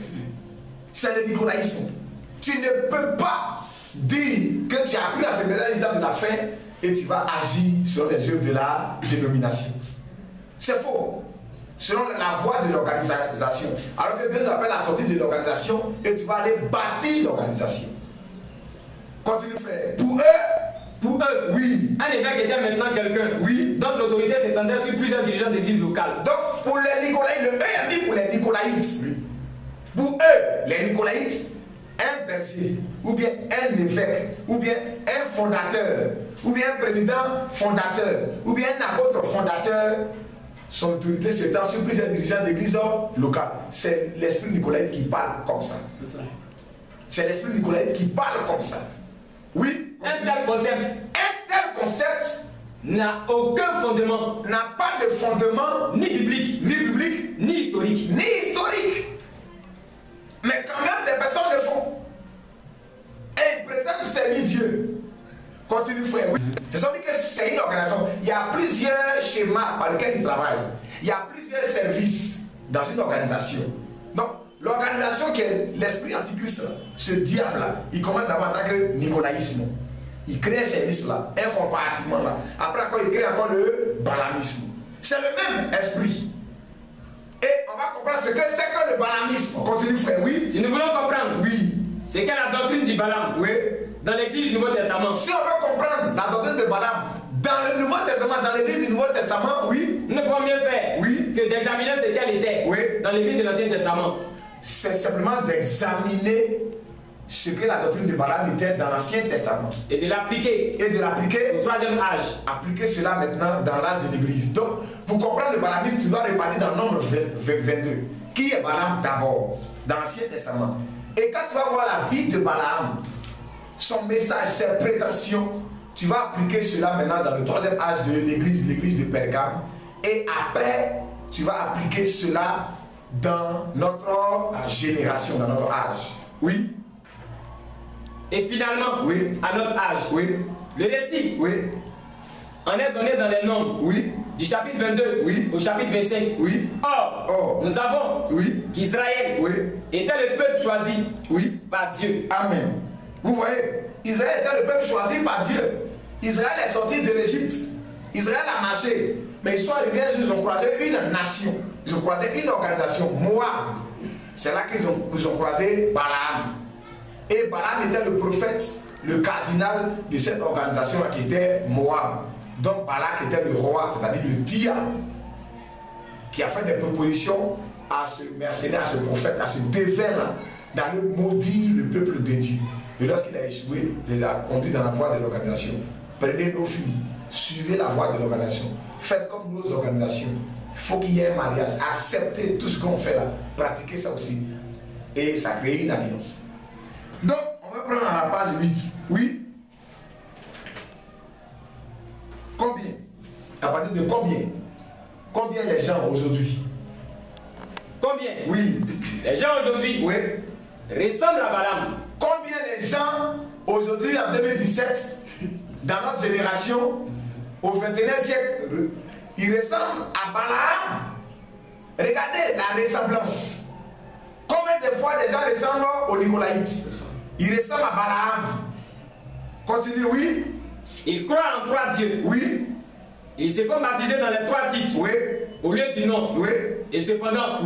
[SPEAKER 3] C'est le nicolaïsme. Tu ne peux pas dire que tu as cru à ce message de la fin et tu vas agir selon les œuvres de la dénomination. C'est faux. Selon la voie de l'organisation. Alors que Dieu t'appelle à la sortie de l'organisation et tu vas aller bâtir l'organisation. Continue, frère.
[SPEAKER 2] Pour eux, oui. Un évêque était maintenant quelqu'un.
[SPEAKER 3] Oui.
[SPEAKER 2] Donc l'autorité s'étendait sur plusieurs dirigeants d'églises locales.
[SPEAKER 3] Donc pour les Nicolaïtes, le E a mis pour les Nicolaïtes. Oui. Pour eux, les Nicolaïtes, un berger, ou bien un évêque, ou bien un fondateur, ou bien un président fondateur, ou bien un apôtre fondateur, son autorité s'étend sur plusieurs dirigeants d'églises locales. C'est l'esprit nicolaïte qui parle comme ça. C'est l'esprit nicolaïte qui parle comme ça. Oui.
[SPEAKER 2] Un tel
[SPEAKER 3] concept
[SPEAKER 2] n'a aucun fondement.
[SPEAKER 3] N'a pas de fondement
[SPEAKER 2] ni biblique,
[SPEAKER 3] ni
[SPEAKER 2] historique.
[SPEAKER 3] Mais quand même des personnes le font. Et ils prétendent servir Dieu. Continue, frère. Oui. C'est ça que c'est une organisation. Il y a plusieurs schémas par lesquels ils travaillent. Il y a plusieurs services dans une organisation. Donc, l'organisation qui est l'esprit antichrist, ce diable-là, il commence d'abord en tant que nicolaïsme. Il crée un service là, un compartiment là. Après encore, il crée encore le balamisme. C'est le même esprit. Et on va comprendre ce que c'est que le balamisme. On continue, frère, oui.
[SPEAKER 2] Si nous voulons comprendre,
[SPEAKER 3] oui,
[SPEAKER 2] c'est qu'est la doctrine du Balaam.
[SPEAKER 3] Oui.
[SPEAKER 2] Dans l'église du Nouveau Testament.
[SPEAKER 3] Si on veut comprendre la doctrine de Balaam Dans le Nouveau Testament, dans l'église du Nouveau Testament, oui.
[SPEAKER 2] Nous ne pouvons mieux faire que d'examiner ce qu'elle était dans l'église de l'Ancien Testament.
[SPEAKER 3] C'est simplement d'examiner ce que la doctrine de Balaam était dans l'Ancien Testament.
[SPEAKER 2] Et de l'appliquer.
[SPEAKER 3] Et de l'appliquer
[SPEAKER 2] au troisième âge.
[SPEAKER 3] Appliquer cela maintenant dans l'âge de l'église. Donc, pour comprendre le balamisme, tu dois repartir dans Nombre 22. Qui est Balaam d'abord dans l'Ancien Testament? Et quand tu vas voir la vie de Balaam, son message, ses prétentions, tu vas appliquer cela maintenant dans le troisième âge de l'église, l'église de Pergame. Et après, tu vas appliquer cela dans notre génération, dans notre âge. Oui.
[SPEAKER 2] Et finalement, à notre âge, le récit en est donné dans les Nombres, du chapitre 22 au chapitre 25. Or, nous avons qu'Israël était le peuple choisi par Dieu.
[SPEAKER 3] Amen. Vous voyez, Israël était le peuple choisi par Dieu. Israël est sorti de l'Égypte. Israël a marché. Mais ils sont arrivés, ils ont croisé une nation. Ils ont croisé une organisation, Moab. C'est là qu'ils ont croisé Balaam. Et Balaam était le prophète, le cardinal de cette organisation qui était Moab. Donc Balak était le roi, c'est-à-dire le dia, qui a fait des propositions à ce mercenaire, à ce prophète, à ce dévin-là, d'aller maudire le peuple de Dieu. Et lorsqu'il a échoué, il les a conduits dans la voie de l'organisation. Prenez nos filles, suivez la voie de l'organisation. Faites comme nos organisations. Il faut qu'il y ait un mariage. Acceptez tout ce qu'on fait là. Pratiquez ça aussi. Et ça crée une alliance. Donc, on va prendre à la page 8. Oui. Combien? À partir de combien? Combien les gens aujourd'hui?
[SPEAKER 2] Combien?
[SPEAKER 3] Oui.
[SPEAKER 2] Les gens aujourd'hui ressemblent à Balaam.
[SPEAKER 3] Combien les gens aujourd'hui en 2017, dans notre génération, au 21e siècle, ils ressemblent à Balaam? Regardez la ressemblance. Combien de fois les gens ressemblent aux Nicolaïtes? Ils ressemblent à Balaam. Continue, oui.
[SPEAKER 2] Ils croient en trois dieux.
[SPEAKER 3] Oui.
[SPEAKER 2] Ils se font baptiser dans les trois titres.
[SPEAKER 3] Oui.
[SPEAKER 2] Au lieu du nom.
[SPEAKER 3] Oui.
[SPEAKER 2] Et cependant,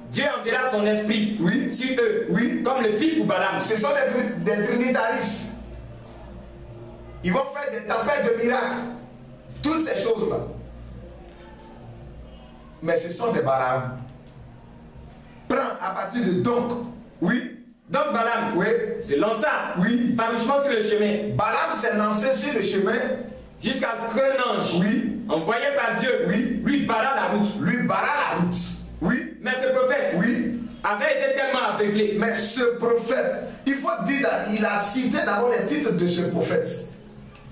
[SPEAKER 2] Dieu enverra son esprit sur eux.
[SPEAKER 3] Oui.
[SPEAKER 2] Comme le fit pour Balaam.
[SPEAKER 3] Ce sont des trinitaristes. Ils vont faire des tempêtes de miracles. Toutes ces choses-là. Mais ce sont des Balaam. Prends à partir de donc. Oui.
[SPEAKER 2] Donc Balaam se lança farouchement sur le chemin.
[SPEAKER 3] Balaam s'est lancé sur le chemin
[SPEAKER 2] jusqu'à ce qu'un ange envoyé par Dieu lui barra la route. Mais ce prophète avait été tellement aveuglé.
[SPEAKER 3] Mais ce prophète, il faut dire, il a cité d'abord les titres de ce prophète.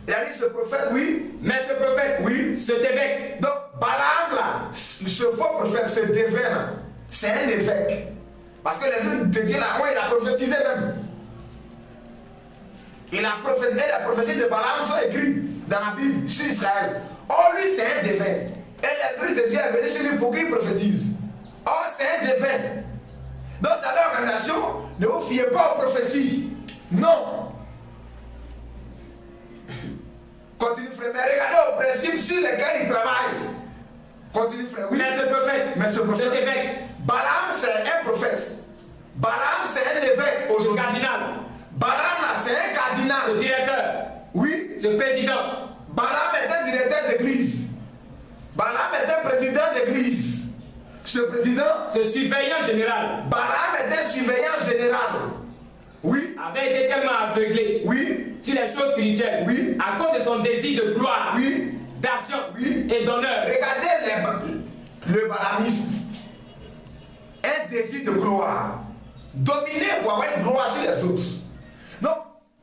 [SPEAKER 3] Il a dit ce prophète,
[SPEAKER 2] mais ce prophète, cet évêque.
[SPEAKER 3] Donc Balaam là, ce faux prophète, ce dévin là, c'est un évêque. Parce que l'Esprit de Dieu là, il a prophétisé même. Il a prophétisé, les prophéties de Balaam sont écrites dans la Bible sur Israël. Or lui c'est un dévin. Et l'Esprit de Dieu est venu sur lui pour qu'il prophétise. Or c'est un dévin. Donc dans l'organisation, ne vous fiez pas aux prophéties. Non. Continue frère, mais regardez aux principes sur lesquels il travaille. Continue frère,
[SPEAKER 2] Mais ce prophète, cet évêque.
[SPEAKER 3] Balaam c'est un prophète. Balaam c'est un évêque aujourd'hui.
[SPEAKER 2] Cardinal.
[SPEAKER 3] Balaam là c'est un cardinal.
[SPEAKER 2] Le directeur.
[SPEAKER 3] Oui.
[SPEAKER 2] Ce président.
[SPEAKER 3] Balaam est un directeur d'église. Balaam est un président d'église. Ce président.
[SPEAKER 2] Ce surveillant général.
[SPEAKER 3] Balaam est un surveillant général. Oui.
[SPEAKER 2] Avait été tellement aveuglé. Sur les choses spirituelles. À cause de son désir de gloire. D'argent. Et d'honneur.
[SPEAKER 3] Regardez le balamisme. Un désir de gloire. Dominer pour avoir une gloire sur les autres. Donc,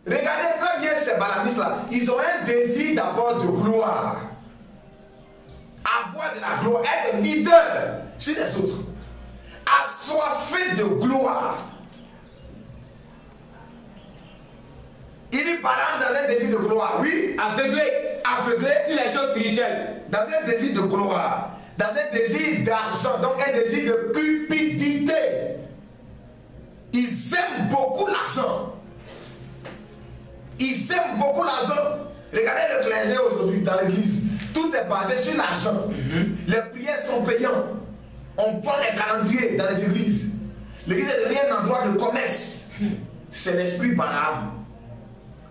[SPEAKER 3] regardez très bien ces balamistes là. Ils ont un désir d'abord de gloire. Avoir de la gloire, être leader sur les autres. Assoiffé de gloire. Il dit Balaam dans un désir de gloire,
[SPEAKER 2] aveuglé sur les choses spirituelles.
[SPEAKER 3] Dans un désir de gloire. Dans un désir d'argent, donc un désir de cupidité. Ils aiment beaucoup l'argent. Ils aiment beaucoup l'argent. Regardez le clergé aujourd'hui dans l'église. Tout est basé sur l'argent. Les prières sont payantes. On prend les calendriers dans les églises. L'église est devenue un endroit de commerce. C'est l'esprit Balaam.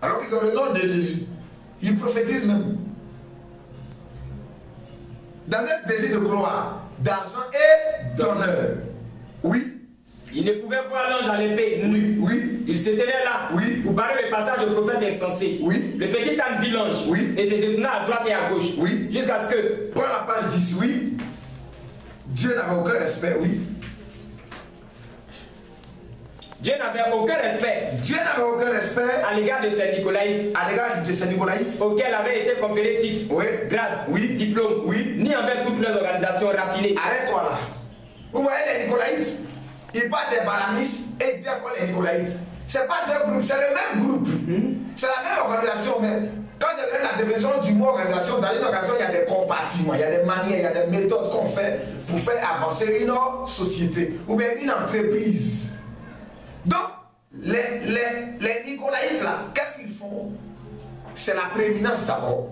[SPEAKER 3] Alors qu'ils ont le nom de Jésus. Ils prophétisent même. dans un désir de gloire, d'argent et d'honneur. Oui.
[SPEAKER 2] Il ne pouvait voir l'ange à l'épée.
[SPEAKER 3] Oui, oui.
[SPEAKER 2] Il se tenait là.
[SPEAKER 3] Oui.
[SPEAKER 2] Pour barrer le passage au prophète insensé.
[SPEAKER 3] Oui.
[SPEAKER 2] Le petit âne vit l'ange.
[SPEAKER 3] Oui.
[SPEAKER 2] Et se détourna à droite et à gauche.
[SPEAKER 3] Oui.
[SPEAKER 2] Jusqu'à ce que.
[SPEAKER 3] Pour la page 10, oui. Dieu n'avait aucun respect, oui.
[SPEAKER 2] Dieu n'avait aucun respect.
[SPEAKER 3] Dieu n'avait aucun respect
[SPEAKER 2] à l'égard de ces Nicolaïtes.
[SPEAKER 3] À l'égard de ces Nicolaïtes.
[SPEAKER 2] Auxquels avait été conféré titre,
[SPEAKER 3] oui.
[SPEAKER 2] grade,
[SPEAKER 3] oui.
[SPEAKER 2] diplôme,
[SPEAKER 3] oui.
[SPEAKER 2] Ni envers toutes leurs organisations raffinées.
[SPEAKER 3] Arrête-toi là. Vous voyez les Nicolaïtes? Ils parlent des Balamistes et ils disent quoi les Nicolaïtes? C'est pas deux groupes, c'est le même groupe. C'est la même organisation, mais quand je donne la division du mot organisation, dans une organisation, il y a des compartiments, il y a des manières, il y a des méthodes qu'on fait pour faire avancer une société ou bien une entreprise. Donc, les Nicolaïtes là, qu'est-ce qu'ils font? C'est la prééminence d'abord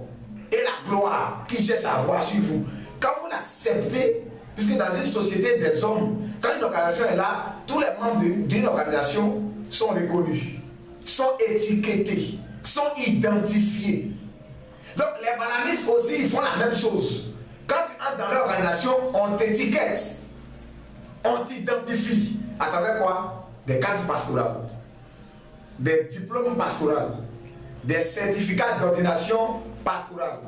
[SPEAKER 3] et la gloire qui cherche à avoir sur vous. Quand vous l'acceptez, puisque dans une société des hommes, quand une organisation est là, tous les membres d'une organisation sont reconnus, sont étiquetés, sont identifiés. Donc les Balamistes aussi, ils font la même chose. Quand tu entres dans l'organisation, on t'étiquette, on t'identifie. À travers quoi? Des cartes pastorales, des diplômes pastoraux, des certificats d'ordination pastorale.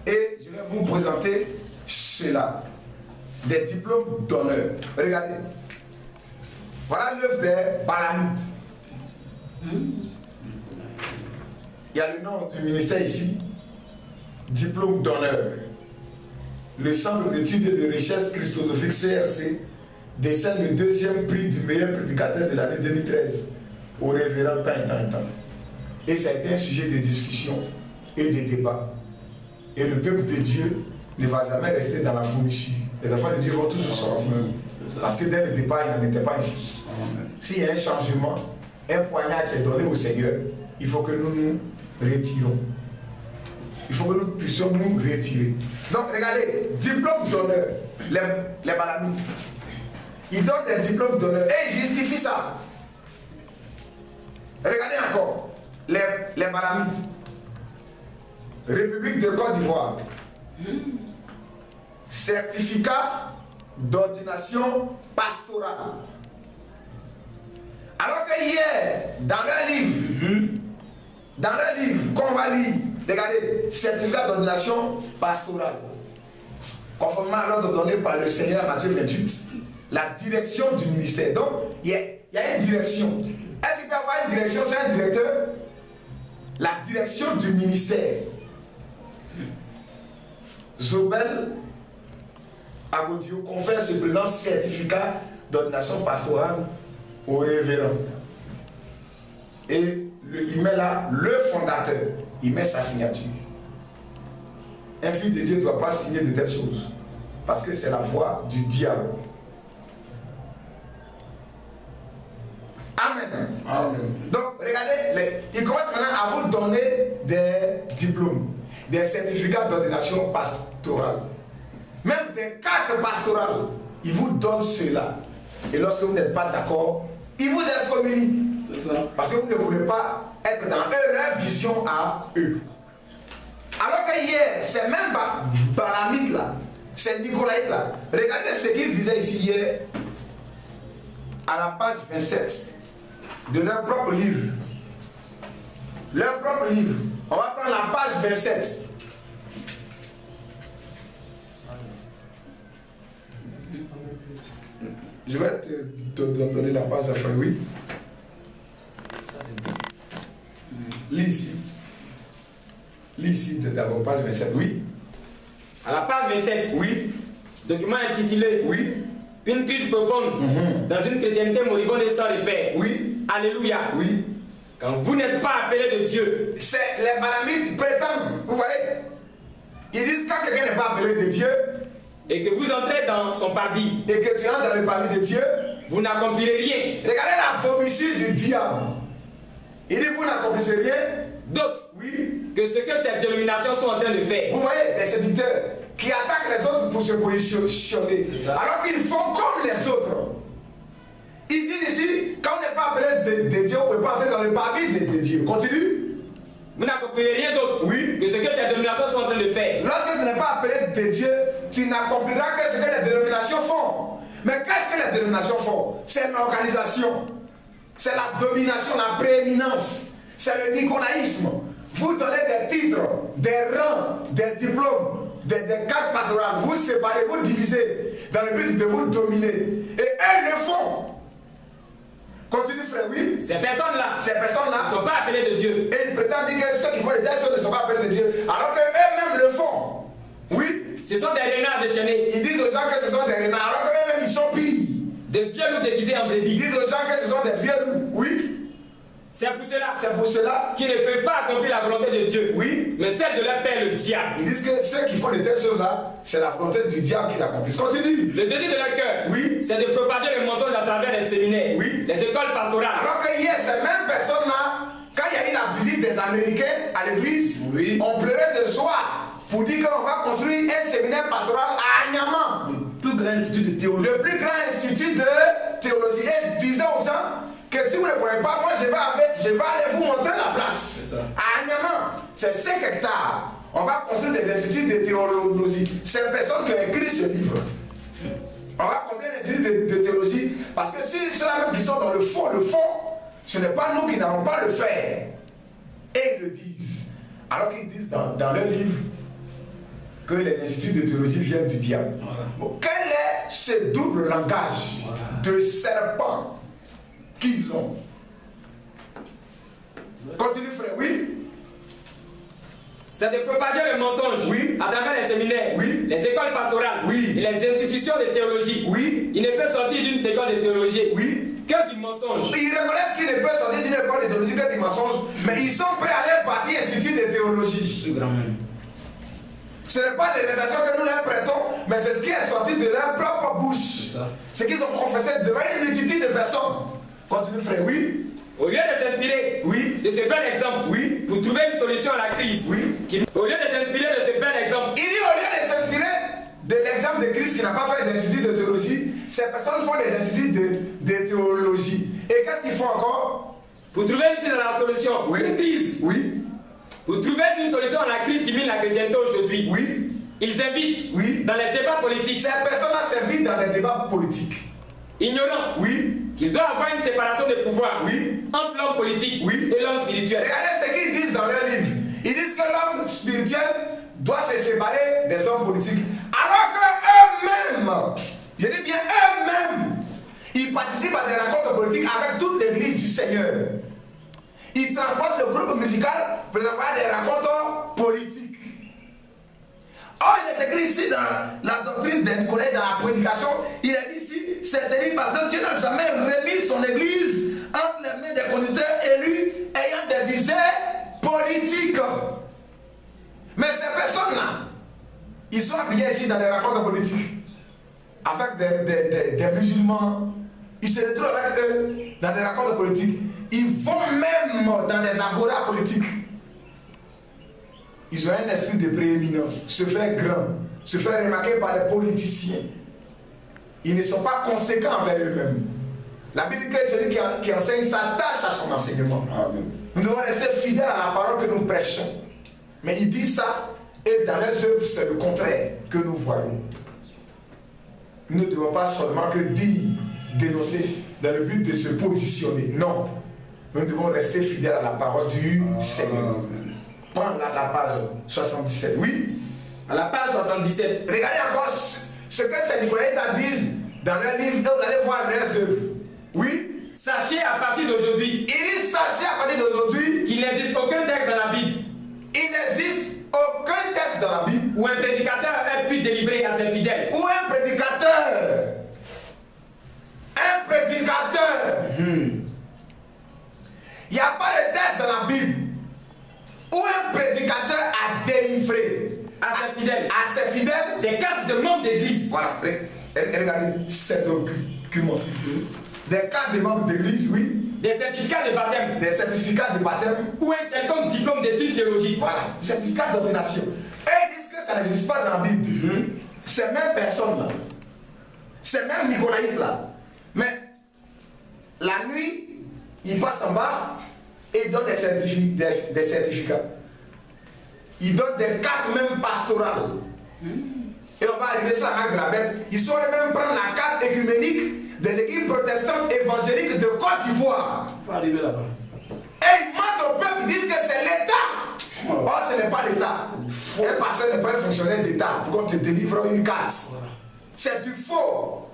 [SPEAKER 3] Et je vais vous présenter cela. Des diplômes d'honneur. Regardez. Voilà l'œuvre des Balamites. Il y a le nom du ministère ici. Diplôme d'honneur. Le Centre d'études et de recherche christosophique CRC décerne le 2e prix du meilleur prédicateur de l'année 2013 au révérend tant et tant et tant. Et ça a été un sujet de discussion et de débat. Et le peuple de Dieu ne va jamais rester dans la fourniture. Les enfants de Dieu vont toujours sortir. Parce que dès le départ, ils n'en étaient pas ici. S'il y a un changement, un poignard qui est donné au Seigneur, il faut que nous nous retirons. Il faut que nous puissions nous retirer. Donc regardez, diplôme d'honneur, les Balamistes. Ils donnent des diplômes d'honneur et ils justifient ça. Regardez encore, les Balamites. République de Côte d'Ivoire. Certificat d'ordination pastorale. Alors que hier, dans leur livre, qu'on va lire, regardez, certificat d'ordination pastorale. Conformément à l'ordre donné par le Seigneur Matthieu 28, la direction du ministère. Donc, il y a une direction. Est-ce qu'il peut y avoir une direction? C'est un directeur. La direction du ministère. Zobel Agodio confère ce présent certificat d'ordination pastorale au révérend. Et il met là le fondateur, il met sa signature. Un fils de Dieu ne doit pas signer de telles choses, parce que c'est la voix du diable. Amen. Amen. Donc, regardez, il commence maintenant à vous donner des diplômes, des certificats d'ordination pastorale, même des cartes pastorales. Il vous donne cela. Et lorsque vous n'êtes pas d'accord, il vous excommunie. C'est ça. Parce que vous ne voulez pas être dans leur vision à eux. Alors que hier, c'est même Balamites là, c'est Nicolaïte là. Regardez ce qu'il disait ici hier, à la page 27 de leur propre livre. Leur propre livre. On va prendre la page 27. Je vais te donner la page à faire, oui. Lis ici. Lis ici d'abord, page 27, oui.
[SPEAKER 2] À la page 27.
[SPEAKER 3] Oui.
[SPEAKER 2] Document intitulé.
[SPEAKER 3] Oui.
[SPEAKER 2] Une crise profonde dans une chrétienté moribonde et sans repère.
[SPEAKER 3] Oui.
[SPEAKER 2] Alléluia.
[SPEAKER 3] Oui.
[SPEAKER 2] Quand vous n'êtes pas appelé de Dieu.
[SPEAKER 3] C'est les Balamites prétendent, vous voyez. Ils disent quand quelqu'un n'est pas appelé de Dieu.
[SPEAKER 2] Et que vous entrez dans son parvis.
[SPEAKER 3] Et que tu entres dans le parvis de Dieu.
[SPEAKER 2] Vous n'accomplirez rien.
[SPEAKER 3] Regardez la vomissure du diable. Il dit vous n'accomplissez rien.
[SPEAKER 2] D'autres.
[SPEAKER 3] Oui.
[SPEAKER 2] Que ce que ces dénominations sont en train de faire.
[SPEAKER 3] Vous voyez des séducteurs qui attaquent les autres pour se positionner. Alors qu'ils font comme les autres. Ils disent ici, quand on n'est pas appelé de Dieu, on ne peut pas entrer dans le parvis de Dieu. Continue.
[SPEAKER 2] Vous n'accomplirez rien d'autre.
[SPEAKER 3] Oui.
[SPEAKER 2] Que ce que ces dénominations sont en train de faire.
[SPEAKER 3] Lorsque tu n'es pas appelé de Dieu, tu n'accompliras que ce que les dénominations font. Mais qu'est-ce que les dénominations font? C'est l'organisation. C'est la domination, la prééminence. C'est le nicolaïsme. Vous donnez des titres, des rangs, des diplômes, des cartes pastorales. Vous séparez, vous divisez dans le but de vous dominer. Et eux le font. Continue, frère, oui.
[SPEAKER 2] Ces personnes-là
[SPEAKER 3] ne
[SPEAKER 2] sont pas appelées de Dieu.
[SPEAKER 3] Et ils prétendent dire que ceux qui font les tests ne sont pas appelés de Dieu. Alors qu'eux-mêmes le font. Oui.
[SPEAKER 2] Ce sont des renards déchaînés.
[SPEAKER 3] Ils disent aux gens que ce sont des renards, alors qu'eux-mêmes ils sont pires.
[SPEAKER 2] Des vieux loups déguisés en brebis.
[SPEAKER 3] Ils disent aux gens que ce sont des vieux loups. Oui.
[SPEAKER 2] C'est pour cela qu'ils ne peuvent pas accomplir la volonté de Dieu.
[SPEAKER 3] Oui.
[SPEAKER 2] Mais celle de leur père, le diable.
[SPEAKER 3] Ils disent que ceux qui font de telles choses-là, c'est la volonté du diable qu'ils accomplissent. Continue.
[SPEAKER 2] Le désir de leur cœur,
[SPEAKER 3] oui,
[SPEAKER 2] c'est de propager le mensonge à travers les séminaires,
[SPEAKER 3] oui,
[SPEAKER 2] les écoles pastorales.
[SPEAKER 3] Alors que hier, ces mêmes personnes-là, quand il y a eu la visite des Américains à l'église, oui, on pleurait de joie pour dire qu'on va construire un séminaire pastoral à Agnaman.
[SPEAKER 1] Le plus grand institut de théologie.
[SPEAKER 3] Le plus grand institut de théologie. Et disait aux gens que si vous ne connaissez pas, moi je vais aller vous montrer la place. À Agnaman, c'est 5 hectares. On va construire des instituts de théologie. C'est personne qui a écrit ce livre. On va construire des instituts de théologie parce que si ceux-là même qui sont dans le fond, ce n'est pas nous qui n'allons pas le faire. Et ils le disent. Alors qu'ils disent dans leur livre que les instituts de théologie viennent du diable. Voilà. Bon, quel est ce double langage de serpent qu'ils ont? Continue, frère, oui.
[SPEAKER 2] C'est de propager le mensonge,
[SPEAKER 3] oui,
[SPEAKER 2] à travers les séminaires, oui, les écoles pastorales,
[SPEAKER 3] oui,
[SPEAKER 2] et les institutions de théologie.
[SPEAKER 3] Oui.
[SPEAKER 2] Il ne peut sortir d'une école de théologie,
[SPEAKER 3] oui,
[SPEAKER 2] que du mensonge.
[SPEAKER 3] Ils reconnaissent qu'il ne peut sortir d'une école de théologie que du mensonge, mais ils sont prêts à aller bâtir un institut de théologie. Ce n'est pas des rédactions que nous leur prêtons, mais c'est ce qui est sorti de leur propre bouche. Ce qu'ils ont confessé devant une multitude de personnes. Continue, frère, oui.
[SPEAKER 2] Au lieu de s'inspirer,
[SPEAKER 3] oui,
[SPEAKER 2] de ce bel exemple,
[SPEAKER 3] oui,
[SPEAKER 2] pour trouver une solution à la crise,
[SPEAKER 3] oui,
[SPEAKER 2] au lieu de s'inspirer de ce bel exemple,
[SPEAKER 3] il dit au lieu de s'inspirer de l'exemple de Christ qui n'a pas fait d'institut de théologie, ces personnes font des instituts de théologie. Et qu'est-ce qu'ils font encore?
[SPEAKER 2] Pour trouver une crise à la solution,
[SPEAKER 3] oui,
[SPEAKER 2] une crise,
[SPEAKER 3] oui,
[SPEAKER 2] pour trouver une solution à la crise qui mine la chrétienté aujourd'hui,
[SPEAKER 3] oui,
[SPEAKER 2] ils invitent,
[SPEAKER 3] oui,
[SPEAKER 2] dans les débats politiques.
[SPEAKER 3] Ces personnes-là s'invitent dans les débats politiques.
[SPEAKER 2] Ignorant,
[SPEAKER 3] oui,
[SPEAKER 2] qu'il doit avoir une séparation de pouvoir,
[SPEAKER 3] oui,
[SPEAKER 2] entre l'homme politique,
[SPEAKER 3] oui,
[SPEAKER 2] et l'homme spirituel.
[SPEAKER 3] Regardez ce qu'ils disent dans leur livre. Ils disent que l'homme spirituel doit se séparer des hommes politiques. Alors que eux-mêmes, je dis bien eux-mêmes, ils participent à des rencontres politiques avec toute l'église du Seigneur. Ils transportent le groupe musical pour avoir des rencontres politiques. Or, il est écrit ici dans la doctrine d'un collègue, dans la prédication, il est dit ici, c'est écrit parce que Dieu n'a jamais remis son église entre les mains des conducteurs élus ayant des visées politiques. Mais ces personnes-là, ils sont habillés ici dans les rencontres politiques avec des musulmans. Ils se retrouvent avec eux dans des rencontres politiques. Ils vont même dans les agoras politiques. Ils ont un esprit de prééminence, se faire grand, se faire remarquer par les politiciens. Ils ne sont pas conséquents envers eux-mêmes. La Bible dit que celui qui enseigne s'attache à son enseignement. Amen. Nous devons rester fidèles à la parole que nous prêchons. Mais il dit ça, et dans les œuvres, c'est le contraire que nous voyons. Nous ne devons pas seulement que dire, dénoncer, dans le but de se positionner. Non. Nous devons rester fidèles à la parole du Seigneur. Prends la page 77. Oui.
[SPEAKER 2] À la page 77.
[SPEAKER 3] Regardez encore ce que ces Nicolaïtes disent dans leur livre, et vous allez voir leurs œuvres. Oui.
[SPEAKER 2] Sachez à partir d'aujourd'hui.
[SPEAKER 3] Il dit sachez à partir d'aujourd'hui
[SPEAKER 2] qu'il n'existe aucun texte dans la Bible.
[SPEAKER 3] Il n'existe aucun texte dans la Bible
[SPEAKER 2] où un prédicateur ait pu délivrer à ses fidèles.
[SPEAKER 3] Où un prédicateur. Un prédicateur. Il n'y a pas de texte dans la Bible où un prédicateur a délivré à ses fidèles
[SPEAKER 2] des cartes de membres d'église.
[SPEAKER 3] Voilà, regardez cet document. Des cartes de membres d'église, oui.
[SPEAKER 2] Des certificats de baptême.
[SPEAKER 3] Des certificats de baptême.
[SPEAKER 2] Ou un quelconque diplôme d'études théologiques.
[SPEAKER 3] Voilà, certificat d'ordination. Et ils disent que ça n'existe pas dans la Bible. Ces mêmes personnes-là, ces mêmes Nicolaïtes-là, mais la nuit, ils passent en bas et ils donnent des certificats. il donne des cartes même pastorales. Et on va arriver sur la marque de la bête. Ils sont même prendre la carte écuménique des équipes protestantes évangéliques de Côte d'Ivoire.
[SPEAKER 1] Il faut arriver là-bas.
[SPEAKER 3] Et ils mentent au peuple, ils disent que c'est l'État. Or, ce n'est pas l'État. Un pasteur n'est pas un fonctionnaire d'État pour qu'on te délivre une carte. C'est du faux.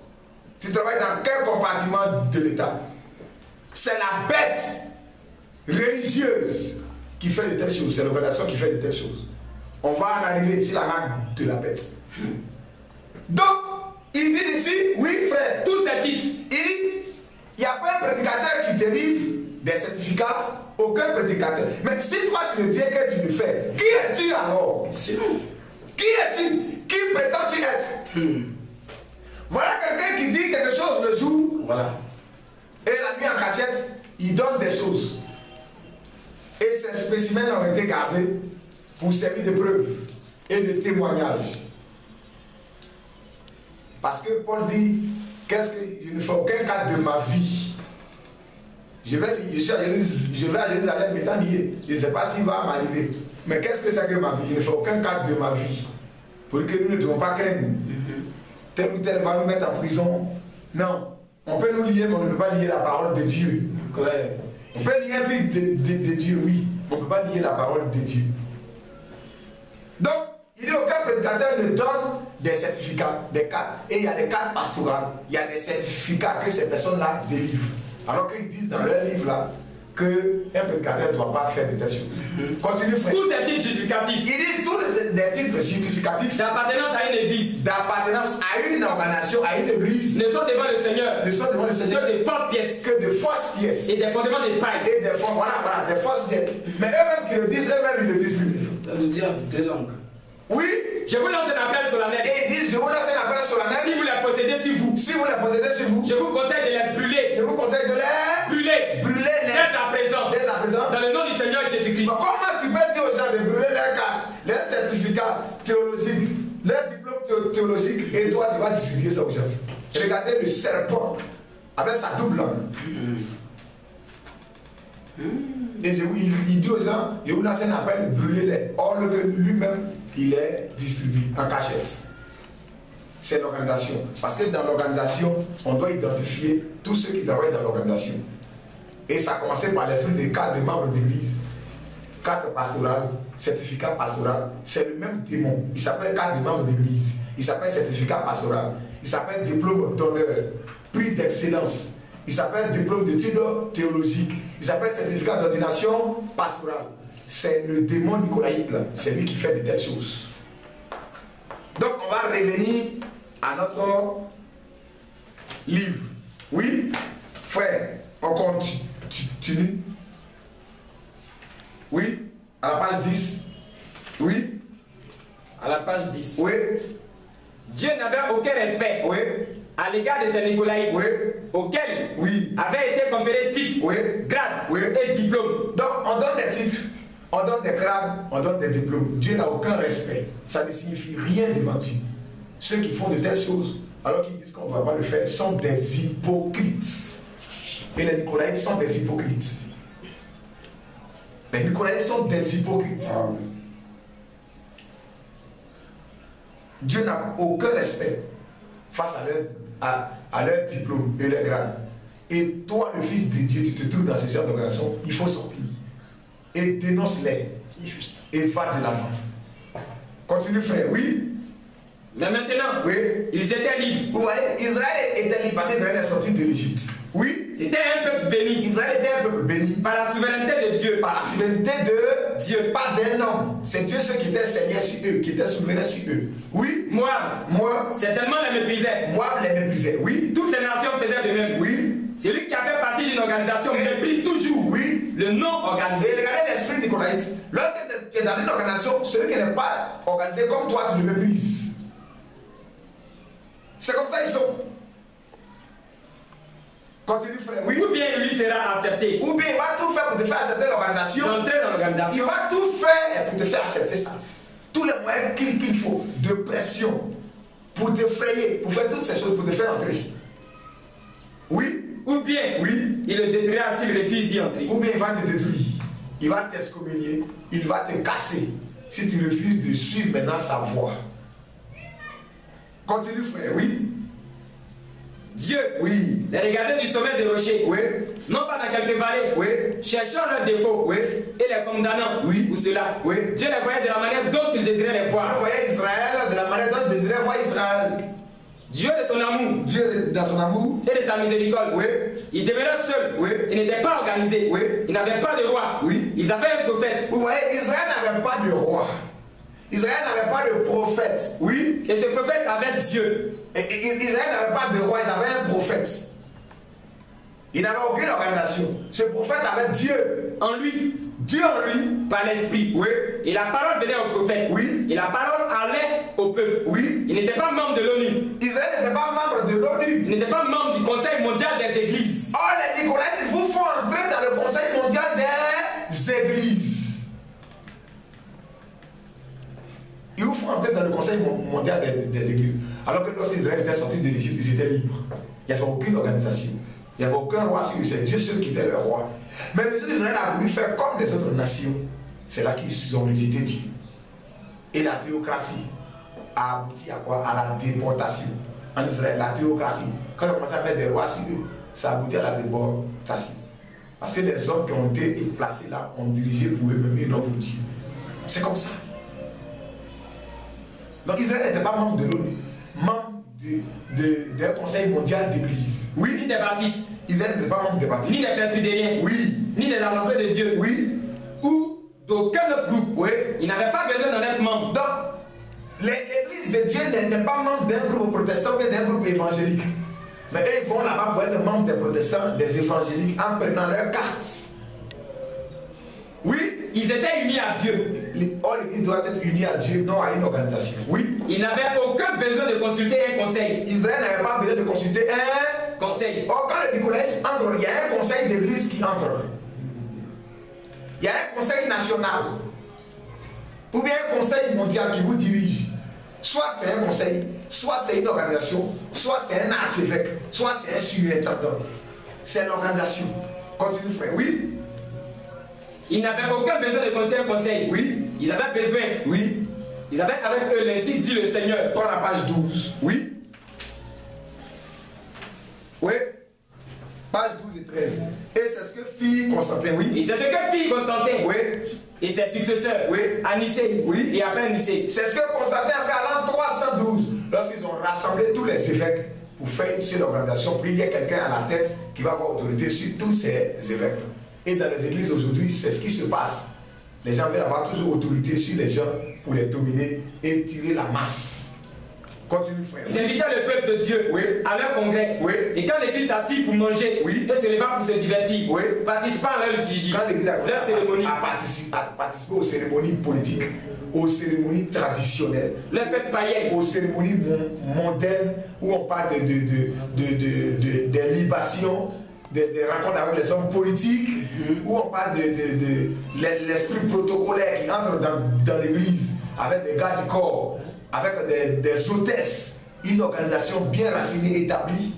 [SPEAKER 3] Tu travailles dans quel compartiment de l'État? C'est la bête religieuse qui fait de telles choses. C'est l'organisation qui fait de telles choses. On va en arriver sur la marque de la bête. Donc, il dit ici, oui frère, tous ces titres, il n'y a pas un prédicateur qui dérive des certificats, aucun prédicateur. Mais si toi tu le dis que tu le fais, qui es-tu alors? C'est nous. Qui es-tu? Qui prétends-tu être? Voilà quelqu'un qui dit quelque chose le jour, voilà, et la nuit en cachette, il donne des choses. Et ces spécimens ont été gardés pour servir de preuve et de témoignage. Parce que Paul dit, qu'est-ce que je ne fais aucun cas de ma vie. Je vais à Jérusalem m'étant lié. Je ne sais pas s'il va m'arriver. Mais qu'est-ce que c'est que ma vie? Je ne fais aucun cas de ma vie. Pour que nous ne devons pas craindre. Tel ou tel va nous mettre en prison. Non. On peut nous lier, mais on ne peut pas lier la parole de Dieu.
[SPEAKER 1] Claire.
[SPEAKER 3] On peut lier un fils de Dieu, oui. On ne peut pas lier la parole de Dieu. Donc, il dit aucun prédicateur ne donne des certificats, des cartes. Et il y a des cartes pastorales. Il y a des certificats que ces personnes-là délivrent. Alors qu'ils disent dans leur livre-là qu'un prédicateur ne doit pas faire de telles choses. Continue, frère.
[SPEAKER 2] Tous ces titres justificatifs.
[SPEAKER 3] Ils disent tous des titres justificatifs.
[SPEAKER 2] D'appartenance à une église.
[SPEAKER 3] D'appartenance à une organisation, à une église.
[SPEAKER 2] Ne sont devant le Seigneur.
[SPEAKER 3] Ne sont devant le Seigneur.
[SPEAKER 2] Que de fausses pièces.
[SPEAKER 3] Que de fausses pièces.
[SPEAKER 2] Et des fondements de paille.
[SPEAKER 3] Et des fondements, voilà, des fausses pièces. Mais eux-mêmes qui le disent, eux-mêmes ils le disent plus.
[SPEAKER 1] Ça veut dire deux langues.
[SPEAKER 3] Oui.
[SPEAKER 2] Je vous lance un appel solennel.
[SPEAKER 3] Et ils disent, je vous lance un appel solennel.
[SPEAKER 2] Si vous les possédez sur vous.
[SPEAKER 3] Si vous les possédez sur vous.
[SPEAKER 2] Je vous conseille de les brûler.
[SPEAKER 3] Je vous conseille de les
[SPEAKER 2] brûler.
[SPEAKER 3] Brûler les.
[SPEAKER 2] Dès à présent.
[SPEAKER 3] Dès à présent.
[SPEAKER 2] Dans le nom du Seigneur Jésus-Christ.
[SPEAKER 3] Comment tu peux dire aux gens de brûler leurs cartes, leurs certificats théologiques, leurs diplômes théologiques, et toi tu vas distribuer ça aux gens? Regardez le serpent avec sa double langue. Et il dit aux gens, je vous lance un appel, brûlez-les. Or que lui-même, il est distribué en cachette. C'est l'organisation. Parce que dans l'organisation, on doit identifier tous ceux qui travaillent dans l'organisation. Et ça a commencé par l'esprit des cartes des membres d'église. Carte pastorale, certificat pastoral, c'est le même démon. Il s'appelle carte des membres d'église. Il s'appelle certificat pastoral. Il s'appelle diplôme d'honneur, prix d'excellence. Il s'appelle diplôme d'études théologiques. Il s'appelle certificat d'ordination pastorale. C'est le démon nicolaïque là. C'est lui qui fait de telles choses. Donc on va revenir à notre livre. Oui, frère, on continue. Oui, à la page 10. Oui.
[SPEAKER 2] À la page 10.
[SPEAKER 3] Oui.
[SPEAKER 2] Dieu n'avait aucun respect.
[SPEAKER 3] Oui.
[SPEAKER 2] À l'égard de ces Nicolaïtes,
[SPEAKER 3] oui,
[SPEAKER 2] auxquels
[SPEAKER 3] oui,
[SPEAKER 2] avaient été conférés titres,
[SPEAKER 3] oui,
[SPEAKER 2] grades,
[SPEAKER 3] oui,
[SPEAKER 2] et diplômes.
[SPEAKER 3] Donc on donne des titres, on donne des grades, on donne des diplômes. Dieu n'a aucun respect. Ça ne signifie rien devant Dieu. Ceux qui font de telles choses, alors qu'ils disent qu'on ne doit pas le faire, sont des hypocrites. Et les Nicolaïtes sont des hypocrites. Les Nicolaïtes sont des hypocrites. Dieu n'a aucun respect face à leur diplôme et leur grade. Et toi, le Fils de Dieu, tu te trouves dans ce genre d'organisation, il faut sortir. Et dénonce-les. Et va de l'avant. Continue, frère, oui.
[SPEAKER 2] Mais maintenant,
[SPEAKER 3] oui,
[SPEAKER 2] ils étaient libres.
[SPEAKER 3] Vous voyez, Israël était libre parce qu'Israël est sorti de l'Égypte. Oui.
[SPEAKER 2] C'était un peuple béni.
[SPEAKER 3] Israël était un peuple béni.
[SPEAKER 2] Par la souveraineté de Dieu.
[SPEAKER 3] Par la souveraineté de Dieu, pas d'un homme. C'est Dieu ceux qui étaient seigneurs sur eux, qui étaient souverains sur eux. Oui.
[SPEAKER 2] Moi,
[SPEAKER 3] certainement
[SPEAKER 2] les méprisait.
[SPEAKER 3] Moi, les méprisais, oui.
[SPEAKER 2] Toutes les nations faisaient de même.
[SPEAKER 3] Oui.
[SPEAKER 2] Celui qui a fait partie d'une organisation méprise toujours.
[SPEAKER 3] Oui.
[SPEAKER 2] Le non organisé.
[SPEAKER 3] Et regardez l'esprit nicolaïte. Lorsque tu es dans une organisation, celui qui n'est pas organisé comme toi, tu le méprises. C'est comme ça ils sont. Continue, frère. Oui.
[SPEAKER 2] Ou bien il lui fera accepter.
[SPEAKER 3] Ou bien il va tout faire pour te faire accepter l'organisation.
[SPEAKER 2] D'entrer dans l'organisation.
[SPEAKER 3] Il va tout faire pour te faire accepter ça. Tous les moyens qu'il faut de pression pour te frayer, pour faire toutes ces choses, pour te faire entrer. Oui.
[SPEAKER 2] Ou bien il le détruira s'il refuse d'y entrer.
[SPEAKER 3] Ou bien il va te détruire. Il va t'excommunier. Il va te casser. si tu refuses de suivre maintenant sa voie. Continue, frère, oui.
[SPEAKER 2] Dieu,
[SPEAKER 3] oui,
[SPEAKER 2] les regardait du sommet des rochers,
[SPEAKER 3] oui,
[SPEAKER 2] non pas dans quelques vallées,
[SPEAKER 3] oui,
[SPEAKER 2] cherchant leurs défauts,
[SPEAKER 3] oui,
[SPEAKER 2] et les condamnant,
[SPEAKER 3] oui,
[SPEAKER 2] pour cela.
[SPEAKER 3] Oui.
[SPEAKER 2] Dieu les voyait de la manière dont il désirait les voir.
[SPEAKER 3] Dieu voyait Israël de la manière dont il désirait voir Israël.
[SPEAKER 2] Dieu de son amour,
[SPEAKER 3] Dieu dans son amour,
[SPEAKER 2] et de sa miséricorde,
[SPEAKER 3] oui,
[SPEAKER 2] il demeurait seul,
[SPEAKER 3] oui,
[SPEAKER 2] il n'était pas organisé,
[SPEAKER 3] oui,
[SPEAKER 2] il n'avait pas de roi,
[SPEAKER 3] oui,
[SPEAKER 2] ils avaient un prophète.
[SPEAKER 3] Vous voyez, Israël n'avait pas de roi. Israël n'avait pas de prophète. Oui.
[SPEAKER 2] Et ce prophète avait Dieu.
[SPEAKER 3] Et Israël n'avait pas de roi, ils avaient un prophète. Il n'avait aucune organisation. Ce prophète avait Dieu
[SPEAKER 2] en lui.
[SPEAKER 3] Dieu en lui.
[SPEAKER 2] Par l'esprit.
[SPEAKER 3] Oui.
[SPEAKER 2] Et la parole venait au prophète.
[SPEAKER 3] Oui.
[SPEAKER 2] Et la parole allait au peuple.
[SPEAKER 3] Oui.
[SPEAKER 2] Il n'était pas membre de l'ONU.
[SPEAKER 3] Israël n'était pas membre de l'ONU.
[SPEAKER 2] Il n'était pas membre du Conseil mondial des églises.
[SPEAKER 3] Oh, les Nicolaïtes, il vous faut entrer dans le Conseil mondial des églises. Il vous faut entrer dans le Conseil mondial des églises. Alors que lorsque Israël était sorti de l'Égypte, ils étaient libres. Il n'y avait aucune organisation. Il n'y avait aucun roi sur eux. C'est Dieu seul qui était le roi. Mais le Dieu d'Israël a voulu faire comme les autres nations. C'est là qu'ils ont rejeté Dieu. Et la théocratie a abouti à quoi? À la déportation. En Israël, la théocratie. Quand ils ont commencé à mettre des rois sur eux, ça a abouti à la déportation. Parce que les hommes qui ont été placés là ont dirigé pour eux-mêmes et non pour Dieu. C'est comme ça. Donc Israël n'était pas membre de l'ONU, membre d'un conseil mondial d'église. Oui.
[SPEAKER 2] Ni des baptistes.
[SPEAKER 3] Israël n'était pas membre des baptistes.
[SPEAKER 2] Ni des presbytériens.
[SPEAKER 3] Oui.
[SPEAKER 2] Ni des assemblées de Dieu.
[SPEAKER 3] Oui.
[SPEAKER 2] Ou d'aucun autre groupe.
[SPEAKER 3] Oui.
[SPEAKER 2] Il n'avait pas besoin d'en être membre.
[SPEAKER 3] Donc, l'église de Dieu n'est pas membre d'un groupe protestant mais d'un groupe évangélique. Mais eux, ils vont là-bas pour être membres des protestants, des évangéliques, en prenant leur carte. Oui.
[SPEAKER 2] Ils étaient unis à Dieu.
[SPEAKER 3] Oh, l'église doit être unie à Dieu, non à une organisation. Oui.
[SPEAKER 2] Ils n'avaient aucun besoin de consulter un conseil.
[SPEAKER 3] Israël n'avait pas besoin de consulter un
[SPEAKER 2] conseil.
[SPEAKER 3] Oh, quand le nicolaïsme entre, il y a un conseil d'église qui entre. Il y a un conseil national. Ou bien un conseil mondial qui vous dirige. Soit c'est un conseil, soit c'est une organisation, soit c'est un archevêque, soit c'est un surintendant. C'est l'organisation. Continue, frère. Oui.
[SPEAKER 2] Ils n'avaient aucun besoin de consulter un conseil.
[SPEAKER 3] Oui.
[SPEAKER 2] Ils avaient besoin.
[SPEAKER 3] Oui.
[SPEAKER 2] Ils avaient avec eux l'ainsi dit le Seigneur.
[SPEAKER 3] Dans la page 12. Oui. Oui. Page 12 et 13. Et c'est ce que fit Constantin, oui.
[SPEAKER 2] Et c'est ce que fit Constantin.
[SPEAKER 3] Oui.
[SPEAKER 2] Et ses successeurs.
[SPEAKER 3] Oui.
[SPEAKER 2] À Nicée.
[SPEAKER 3] Oui.
[SPEAKER 2] Et après Nicée.
[SPEAKER 3] C'est ce que Constantin a fait à l'an 312. Lorsqu'ils ont rassemblé tous les évêques pour faire une seule organisation. Puis il y a quelqu'un à la tête qui va avoir autorité sur tous ces évêques. Et dans les églises aujourd'hui, c'est ce qui se passe. Les gens veulent avoir toujours autorité sur les gens pour les dominer et tirer la masse. Continue, frère.
[SPEAKER 2] Ils invitaient le peuple de Dieu à leur congrès.
[SPEAKER 3] Oui.
[SPEAKER 2] Et quand l'église s'assit pour manger et se leva pour se divertir, participant à leur liturgie,
[SPEAKER 3] quand l'église
[SPEAKER 2] leur cérémonie,
[SPEAKER 3] a participé aux cérémonies politiques, aux cérémonies traditionnelles,
[SPEAKER 2] leur fête païenne,
[SPEAKER 3] aux cérémonies mondaines où on parle des libations, des rencontres avec les hommes politiques, où on parle de l'esprit protocolaire qui entre dans l'église avec des gardes du corps, avec des hôtesses, une organisation bien raffinée, établie.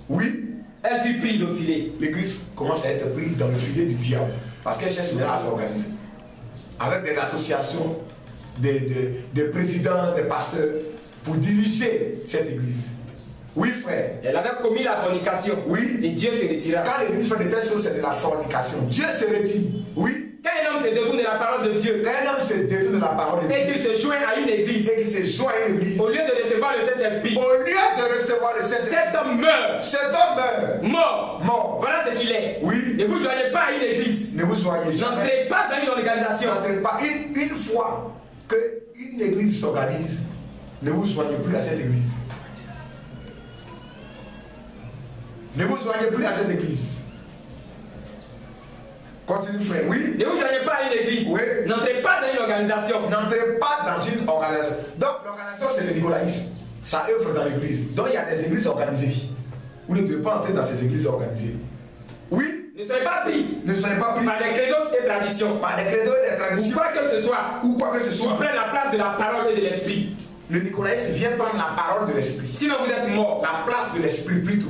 [SPEAKER 3] Oui.
[SPEAKER 2] Elle fut prise au filet.
[SPEAKER 3] L'église commence à être prise dans le filet du diable parce qu'elle cherche à s'organiser avec des associations, des présidents, des pasteurs pour diriger cette église. Oui, frère.
[SPEAKER 2] Elle avait commis la fornication.
[SPEAKER 3] Oui.
[SPEAKER 2] Et Dieu se retira.
[SPEAKER 3] Quand l'église fait de telles choses, c'est de la fornication. Dieu se retire. Oui.
[SPEAKER 2] Quand un homme se détourne de la parole de Dieu,
[SPEAKER 3] quand un homme se détourne de la parole de Dieu,
[SPEAKER 2] et qu'il se joint à une église, au lieu de recevoir le Saint-Esprit, cet homme meurt.
[SPEAKER 3] Cet homme meurt.
[SPEAKER 2] Mort. Voilà ce qu'il est.
[SPEAKER 3] Oui.
[SPEAKER 2] Ne vous joignez pas à une église.
[SPEAKER 3] Ne vous joignez jamais.
[SPEAKER 2] N'entrez pas dans une organisation.
[SPEAKER 3] N'entrez pas. Une fois qu'une église s'organise, ne vous joignez plus à cette église. Ne vous joignez plus à cette église. Continue, frère. Oui.
[SPEAKER 2] Ne vous joignez pas à une église.
[SPEAKER 3] Oui.
[SPEAKER 2] N'entrez pas dans une organisation.
[SPEAKER 3] N'entrez pas dans une organisation. Donc, l'organisation, c'est le nicolaïsme. Ça œuvre dans l'église. Donc, il y a des églises organisées. Vous ne devez pas entrer dans ces églises organisées. Oui.
[SPEAKER 2] Ne soyez pas pris.
[SPEAKER 3] Ne soyez pas pris.
[SPEAKER 2] Par des credos et traditions.
[SPEAKER 3] Par des credos et des traditions.
[SPEAKER 2] Ou quoi que ce soit.
[SPEAKER 3] Ou quoi que ce soit.
[SPEAKER 2] Qui prennent la place de la parole et de l'esprit.
[SPEAKER 3] Le nicolaïsme vient prendre la parole de l'esprit.
[SPEAKER 2] Sinon, vous êtes mort.
[SPEAKER 3] La place de l'esprit plutôt.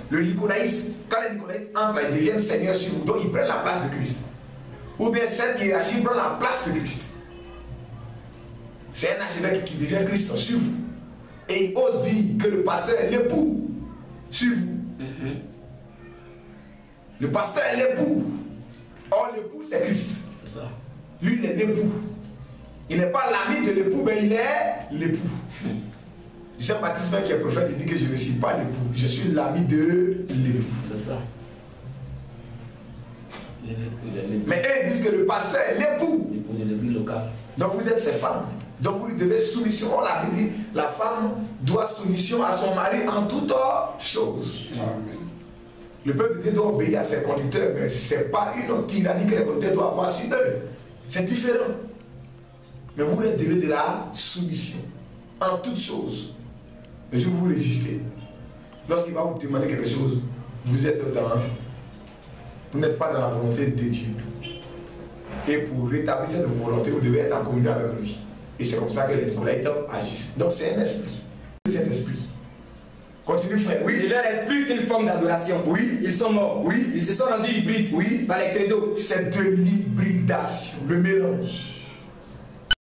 [SPEAKER 3] Le nicolaïsme, quand les nicolaïtes entrent, ils deviennent seigneurs sur vous, donc ils prennent la place de Christ. Ou bien cette hiérarchie prend la place de Christ. C'est un archevêque qui devient Christ sur vous. Et il ose dire que le pasteur est l'époux sur vous. Le pasteur est l'époux. Or, l'époux, c'est Christ.
[SPEAKER 1] C'est ça.
[SPEAKER 3] Lui, il est l'époux. Il n'est pas l'ami de l'époux, mais il est l'époux. Jean-Baptiste, qui est prophète, il dit que je ne suis pas l'époux. Je suis l'ami de l'époux.
[SPEAKER 1] C'est ça.
[SPEAKER 3] Mais eux, ils disent que le pasteur est l'époux.
[SPEAKER 1] L'époux de l'église locale.
[SPEAKER 3] Donc, vous êtes ses femmes. Donc, vous lui devez soumission. On l'avait dit, la femme doit soumission à son mari en toutes choses.
[SPEAKER 4] Amen.
[SPEAKER 3] Le peuple de Dieu doit obéir à ses conducteurs, mais ce n'est pas une tyrannie que les conducteurs doivent avoir sur eux. C'est différent. Mais vous leur devez de la soumission en toutes choses. Mais je vous résistez. Lorsqu'il va vous demander quelque chose, vous êtes dans. Vous n'êtes pas dans la volonté de Dieu. Et pour rétablir cette volonté, vous devez être en communion avec lui. Et c'est comme ça que les Nicolaïtes agissent. Donc c'est un esprit. C'est un esprit. Continue, frère. Oui.
[SPEAKER 2] Et leur esprit est une forme d'adoration.
[SPEAKER 3] Oui.
[SPEAKER 2] Ils sont morts.
[SPEAKER 3] Oui.
[SPEAKER 2] Ils se sont rendus hybrides.
[SPEAKER 3] Oui.
[SPEAKER 2] Par les credos.
[SPEAKER 3] C'est de l'hybridation, le mélange.